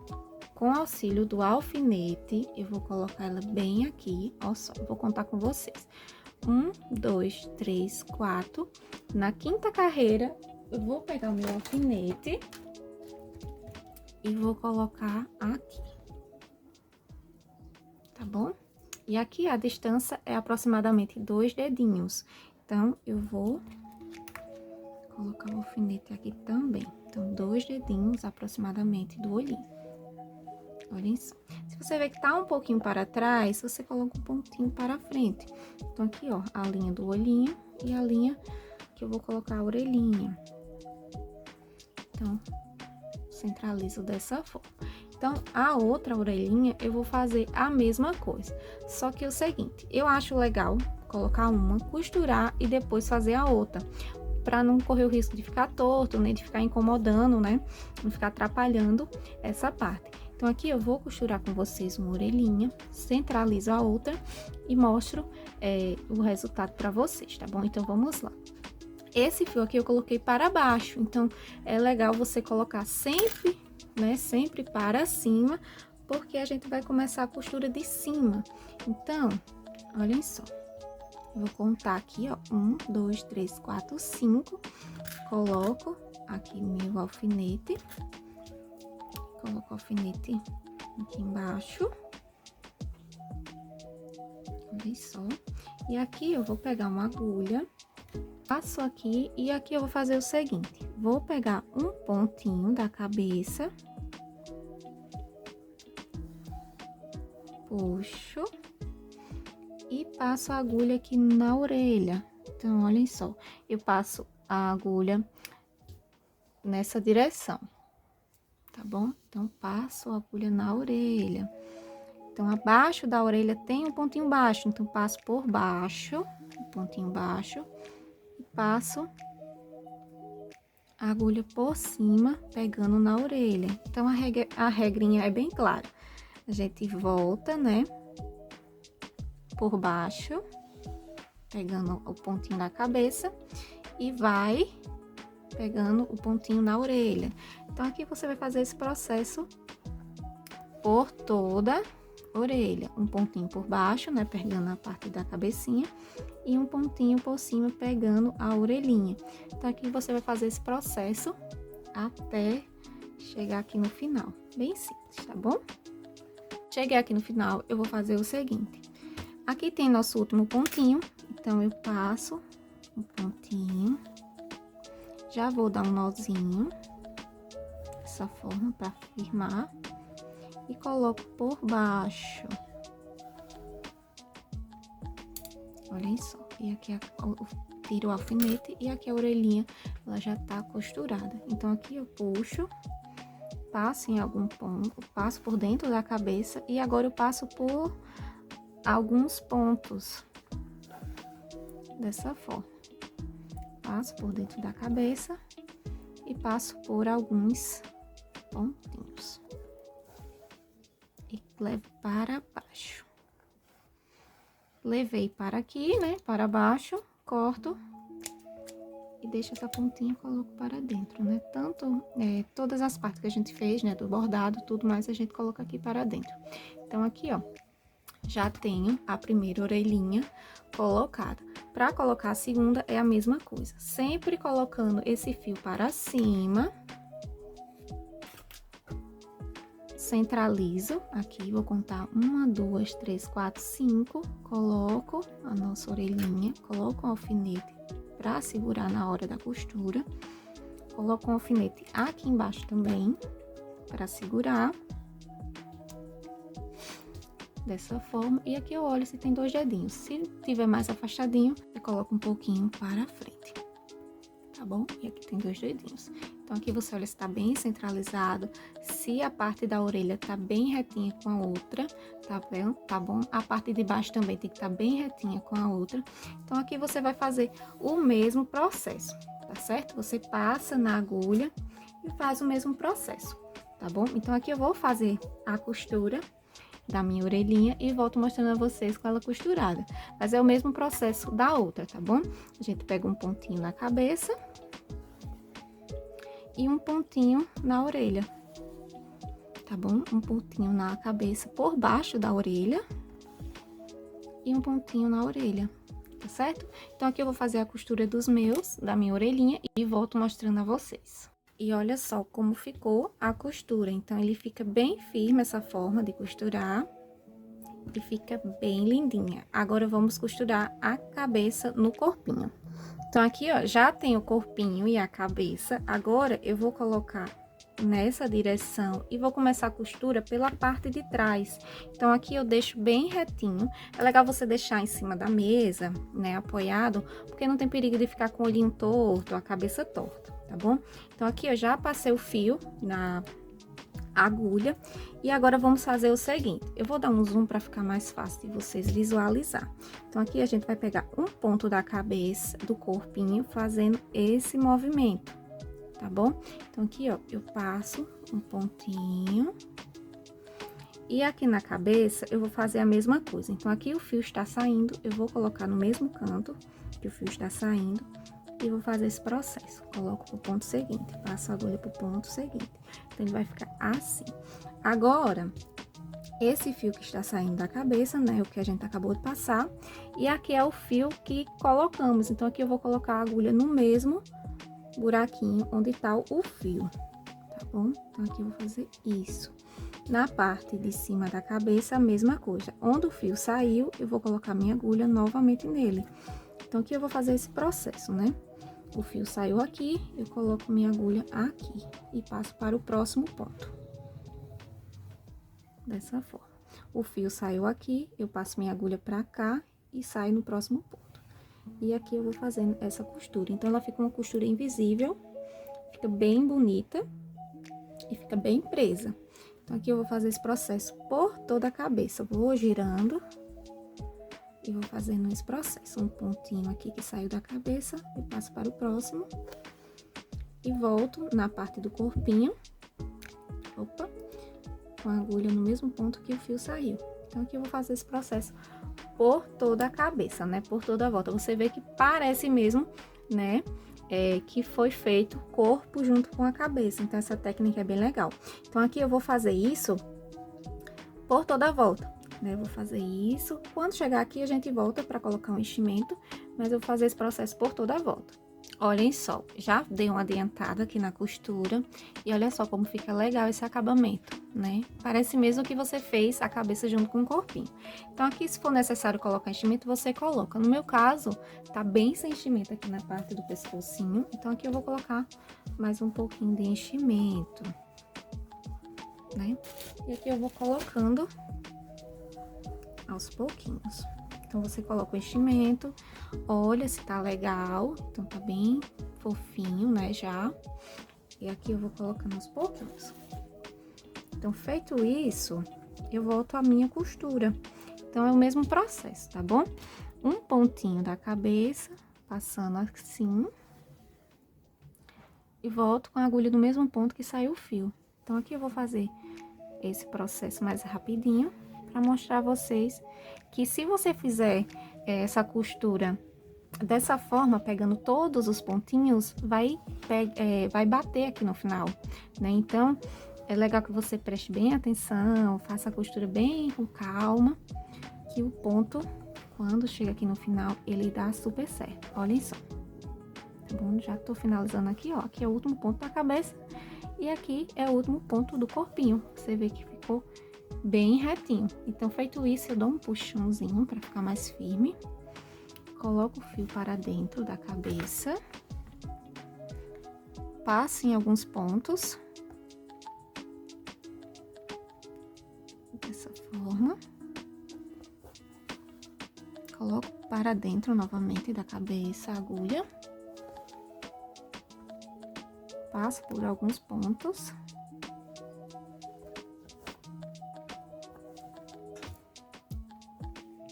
S1: Com auxílio do alfinete, eu vou colocar ela bem aqui, ó só, vou contar com vocês. 1, 2, 3, 4. Na quinta carreira, eu vou pegar o meu alfinete e vou colocar aqui. Tá bom? E aqui a distância é aproximadamente 2 dedinhos. Então, eu vou colocar o alfinete aqui também. Então, 2 dedinhos aproximadamente do olhinho. Olhem só. Se você ver que tá um pouquinho para trás, você coloca um pontinho para frente. Então, aqui, ó, a linha do olhinho e a linha que eu vou colocar a orelhinha. Então, centralizo dessa forma. Então, a outra orelhinha, eu vou fazer a mesma coisa. Só que é o seguinte, eu acho legal colocar uma, costurar e depois fazer a outra. Pra não correr o risco de ficar torto, nem de ficar incomodando, né? Não ficar atrapalhando essa parte. Então, aqui eu vou costurar com vocês uma orelhinha, centralizo a outra e mostro o resultado pra vocês, tá bom? Então, vamos lá. Esse fio aqui eu coloquei para baixo, então, é legal você colocar sempre, né, sempre para cima, porque a gente vai começar a costura de cima. Então, olhem só, eu vou contar aqui, ó, 1, 2, 3, 4, 5, coloco aqui meu alfinete, coloco o alfinete aqui embaixo, olhem só, e aqui eu vou pegar uma agulha, passo aqui e aqui eu vou fazer o seguinte, vou pegar um pontinho da cabeça, puxo e passo a agulha aqui na orelha. Então, olhem só, eu passo a agulha nessa direção, tá bom? Então, passo a agulha na orelha Então, abaixo da orelha tem um pontinho baixo, então passo por baixo, um pontinho baixo, e passo a agulha por cima, pegando na orelha. Então, a regrinha é bem clara. A gente volta, né, por baixo, pegando o pontinho da cabeça, e vai pegando o pontinho na orelha. Então, aqui você vai fazer esse processo por toda a orelha. Um pontinho por baixo, né, pegando a parte da cabecinha, e um pontinho por cima, pegando a orelhinha. Então, aqui você vai fazer esse processo até chegar aqui no final. Bem simples, tá bom? Cheguei aqui no final, eu vou fazer o seguinte. Aqui tem nosso último pontinho, então eu passo um pontinho, já vou dar um nozinho, dessa forma, para firmar, e coloco por baixo. Olhem só, e aqui eu tiro o alfinete e aqui a orelhinha, ela já tá costurada. Então, aqui eu puxo, passo em algum ponto, passo por dentro da cabeça e agora eu passo por alguns pontos, dessa forma. Passo por dentro da cabeça e passo por alguns pontinhos. E levo para baixo. Levei para aqui, né, para baixo, corto e deixo essa pontinha e coloco para dentro, né? Tanto, todas as partes que a gente fez, né, do bordado, tudo mais, a gente coloca aqui para dentro. Então, aqui, ó, já tenho a primeira orelhinha colocada. Para colocar a segunda é a mesma coisa, sempre colocando esse fio para cima. Centralizo aqui, vou contar 1, 2, 3, 4, 5, coloco a nossa orelhinha, coloco o alfinete para segurar na hora da costura, coloco um alfinete aqui embaixo também para segurar, dessa forma, e aqui eu olho se tem 2 dedinhos, se tiver mais afastadinho, eu coloco um pouquinho para frente, tá bom? E aqui tem 2 dedinhos. Então, aqui você olha se tá bem centralizado, se a parte da orelha tá bem retinha com a outra, tá vendo? Tá bom? A parte de baixo também tem que estar bem retinha com a outra. Então, aqui você vai fazer o mesmo processo, tá certo? Você passa na agulha e faz o mesmo processo, tá bom? Então, aqui eu vou fazer a costura da minha orelhinha e volto mostrando a vocês com ela costurada. Mas é o mesmo processo da outra, tá bom? A gente pega um pontinho na cabeça e um pontinho na orelha, tá bom? Um pontinho na cabeça por baixo da orelha e um pontinho na orelha, tá certo? Então, aqui eu vou fazer a costura da minha orelhinha e volto mostrando a vocês. E olha só como ficou a costura. Então, ele fica bem firme, essa forma de costurar, e fica bem lindinha. Agora, vamos costurar a cabeça no corpinho. Então, aqui, ó, já tem o corpinho e a cabeça. Agora, eu vou colocar nessa direção e vou começar a costura pela parte de trás. Então, aqui eu deixo bem retinho. É legal você deixar em cima da mesa, né, apoiado, porque não tem perigo de ficar com o olhinho torto, a cabeça torta, tá bom? Então, aqui eu já passei o fio na agulha e agora vamos fazer o seguinte, eu vou dar um zoom para ficar mais fácil de vocês visualizar. Então, aqui a gente vai pegar um ponto da cabeça, do corpinho, fazendo esse movimento, tá bom? Então, aqui, ó, eu passo um pontinho e aqui na cabeça eu vou fazer a mesma coisa. Então, aqui o fio está saindo, eu vou colocar no mesmo canto que o fio está saindo e vou fazer esse processo. Coloco pro ponto seguinte, passo a agulha pro ponto seguinte. Então, ele vai ficar assim. Agora, esse fio que está saindo da cabeça, né, o que a gente acabou de passar, e aqui é o fio que colocamos. Então, aqui eu vou colocar a agulha no mesmo buraquinho onde tá o fio, tá bom? Então, aqui eu vou fazer isso. Na parte de cima da cabeça, a mesma coisa. Onde o fio saiu, eu vou colocar minha agulha novamente nele. Então, aqui eu vou fazer esse processo, né? O fio saiu aqui, eu coloco minha agulha aqui e passo para o próximo ponto. Dessa forma. O fio saiu aqui, eu passo minha agulha para cá e saio no próximo ponto. E aqui eu vou fazendo essa costura. Então, ela fica uma costura invisível, fica bem bonita e fica bem presa. Então, aqui eu vou fazer esse processo por toda a cabeça. Vou girando e vou fazendo esse processo. Um pontinho aqui que saiu da cabeça e passo para o próximo. E volto na parte do corpinho. Opa! Com a agulha no mesmo ponto que o fio saiu. Então, aqui eu vou fazer esse processo por toda a cabeça, né? Por toda a volta. Você vê que parece mesmo, né? Que foi feito corpo junto com a cabeça. Então, essa técnica é bem legal. Então, aqui eu vou fazer isso por toda a volta, né? Eu vou fazer isso. Quando chegar aqui, a gente volta para colocar um enchimento, mas eu vou fazer esse processo por toda a volta. Olhem só, já dei uma adiantada aqui na costura e olha só como fica legal esse acabamento, né? Parece mesmo que você fez a cabeça junto com o corpinho. Então, aqui, se for necessário colocar enchimento, você coloca. No meu caso, tá bem sem enchimento aqui na parte do pescocinho, então aqui eu vou colocar mais um pouquinho de enchimento, né? E aqui eu vou colocando aos pouquinhos. Então, você coloca o enchimento, olha se tá legal, então tá bem fofinho, né, já. E aqui eu vou colocando aos pouquinhos. Então, feito isso, eu volto à minha costura. Então, é o mesmo processo, tá bom? Um pontinho da cabeça, passando assim. E volto com a agulha do mesmo ponto que saiu o fio. Então, aqui eu vou fazer esse processo mais rapidinho, para mostrar a vocês que se você fizer essa costura dessa forma, pegando todos os pontinhos, vai bater aqui no final, né? Então, é legal que você preste bem atenção, faça a costura bem com calma, que o ponto, quando chega aqui no final, ele dá super certo. Olhem só. Tá bom? Já tô finalizando aqui, ó. Aqui é o último ponto da cabeça e aqui é o último ponto do corpinho. Você vê que ficou bem retinho. Então, feito isso, eu dou um puxãozinho para ficar mais firme. Coloco o fio para dentro da cabeça. Passo em alguns pontos. Dessa forma. Coloco para dentro novamente da cabeça a agulha. Passo por alguns pontos.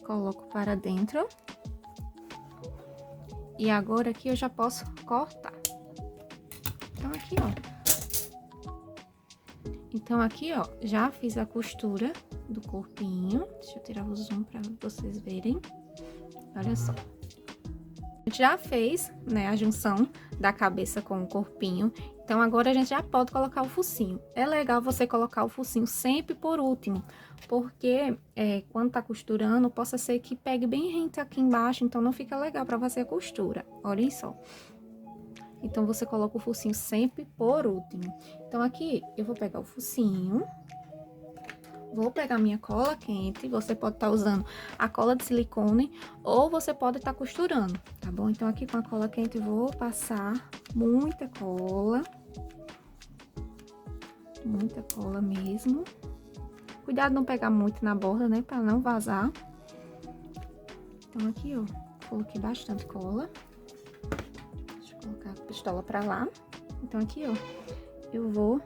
S1: Coloco para dentro. E agora aqui eu já posso cortar. Então, aqui, ó. Então, aqui, ó, já fiz a costura do corpinho. Deixa eu tirar o zoom para vocês verem. Olha só. A gente já fez, né, a junção da cabeça com o corpinho. Então, agora a gente já pode colocar o focinho. É legal você colocar o focinho sempre por último, porque quando tá costurando, possa ser que pegue bem rente aqui embaixo, então não fica legal pra fazer a costura. Olhem só. Então, você coloca o focinho sempre por último. Então, aqui eu vou pegar o focinho. Vou pegar minha cola quente, você pode estar usando a cola de silicone ou você pode estar costurando, tá bom? Então, aqui com a cola quente, eu vou passar muita cola mesmo. Cuidado não pegar muito na borda, né, pra não vazar. Então, aqui, ó, coloquei bastante cola. Deixa eu colocar a pistola pra lá. Então, aqui, ó, eu vou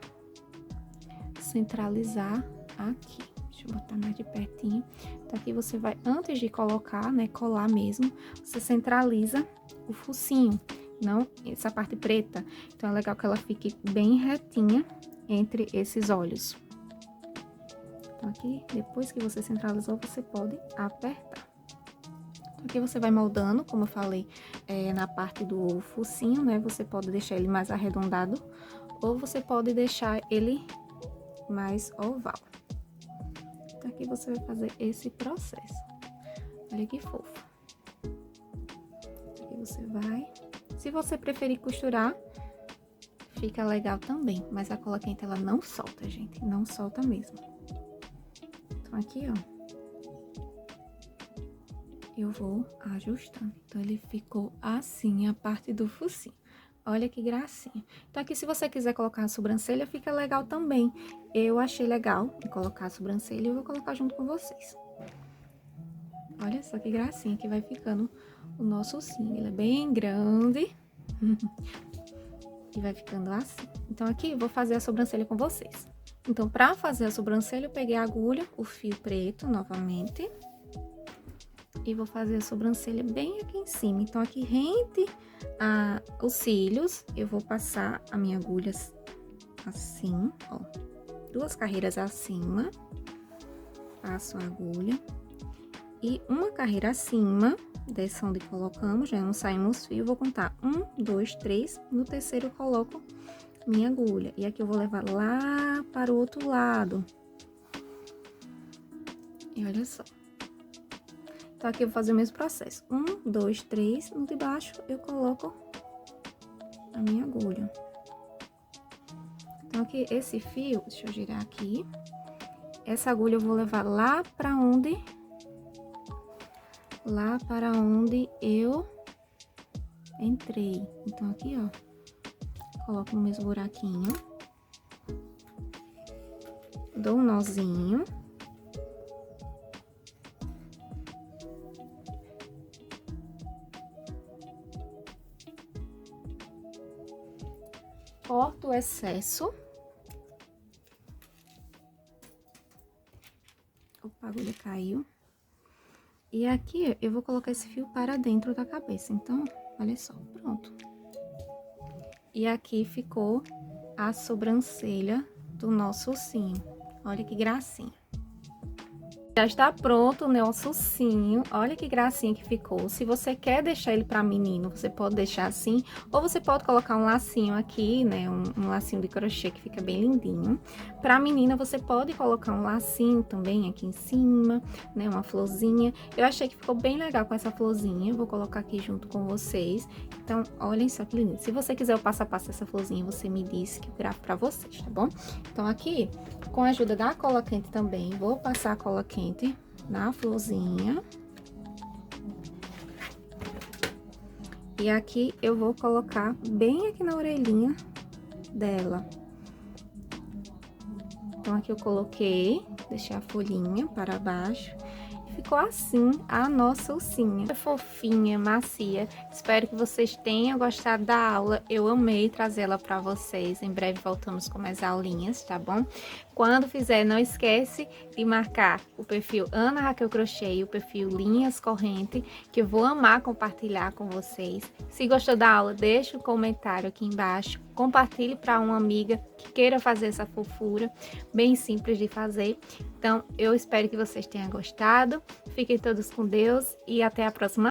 S1: centralizar aqui. Deixa eu botar mais de pertinho. Então, aqui você vai, antes de colocar, né, colar mesmo, você centraliza o focinho, não essa parte preta. Então, é legal que ela fique bem retinha entre esses olhos. Então, aqui, depois que você centralizou, você pode apertar. Então, aqui você vai moldando, como eu falei, na parte do focinho, né, você pode deixar ele mais arredondado, ou você pode deixar ele mais oval. Então, aqui você vai fazer esse processo. Olha que fofo. Aqui você vai. Se você preferir costurar, fica legal também. Mas a cola quente, ela não solta, gente. Não solta mesmo. Então, aqui, ó. Eu vou ajustando. Então, ele ficou assim, a parte do focinho. Olha que gracinha. Então, aqui, se você quiser colocar a sobrancelha, fica legal também. Eu achei legal colocar a sobrancelha e eu vou colocar junto com vocês. Olha só que gracinha que vai ficando o nosso ursinho. Ele é bem grande. E vai ficando assim. Então, aqui, eu vou fazer a sobrancelha com vocês. Então, pra fazer a sobrancelha, eu peguei a agulha, o fio preto, novamente. E vou fazer a sobrancelha bem aqui em cima. Então, aqui rente os cílios, eu vou passar a minha agulha assim, ó. 2 carreiras acima. Passo a agulha. E uma carreira acima dessa onde colocamos, já não saímos fio, vou contar 1, 2, 3, no terceiro eu coloco minha agulha. E aqui eu vou levar lá para o outro lado. E olha só. Então, aqui eu vou fazer o mesmo processo. 1, 2, 3, no de baixo eu coloco a minha agulha. Então, aqui esse fio, deixa eu girar aqui. Essa agulha eu vou levar lá para onde eu entrei. Então, aqui, ó, coloco no mesmo buraquinho, dou um nozinho. Corto o excesso. Opa, a agulha caiu. E aqui eu vou colocar esse fio para dentro da cabeça. Então, olha só, pronto. E aqui ficou a sobrancelha do nosso ursinho. Olha que gracinha. Já está pronto o nosso ursinho. Olha que gracinha que ficou. Se você quer deixar ele para menino, você pode deixar assim. Ou você pode colocar um lacinho aqui, né? Um lacinho de crochê que fica bem lindinho. Para menina, você pode colocar um lacinho também aqui em cima, né? Uma florzinha. Eu achei que ficou bem legal com essa florzinha. Vou colocar aqui junto com vocês. Então, olhem só que lindo. Se você quiser o passo a passo dessa florzinha, você me diz que eu gravo para vocês, tá bom? Então, aqui, com a ajuda da cola quente também, vou passar a cola quente na florzinha. E aqui eu vou colocar bem aqui na orelhinha dela. Então, aqui eu coloquei, deixei a folhinha para baixo. Ficou assim a nossa ursinha. É fofinha, macia. Espero que vocês tenham gostado da aula. Eu amei trazer ela para vocês. Em breve voltamos com mais aulinhas, tá bom? Quando fizer, não esquece de marcar o perfil Ana Raquel Crochê e o perfil Linhas Corrente, que eu vou amar compartilhar com vocês. Se gostou da aula, deixa um comentário aqui embaixo. Compartilhe para uma amiga que queira fazer essa fofura, bem simples de fazer. Então, eu espero que vocês tenham gostado. Fiquem todos com Deus e até a próxima.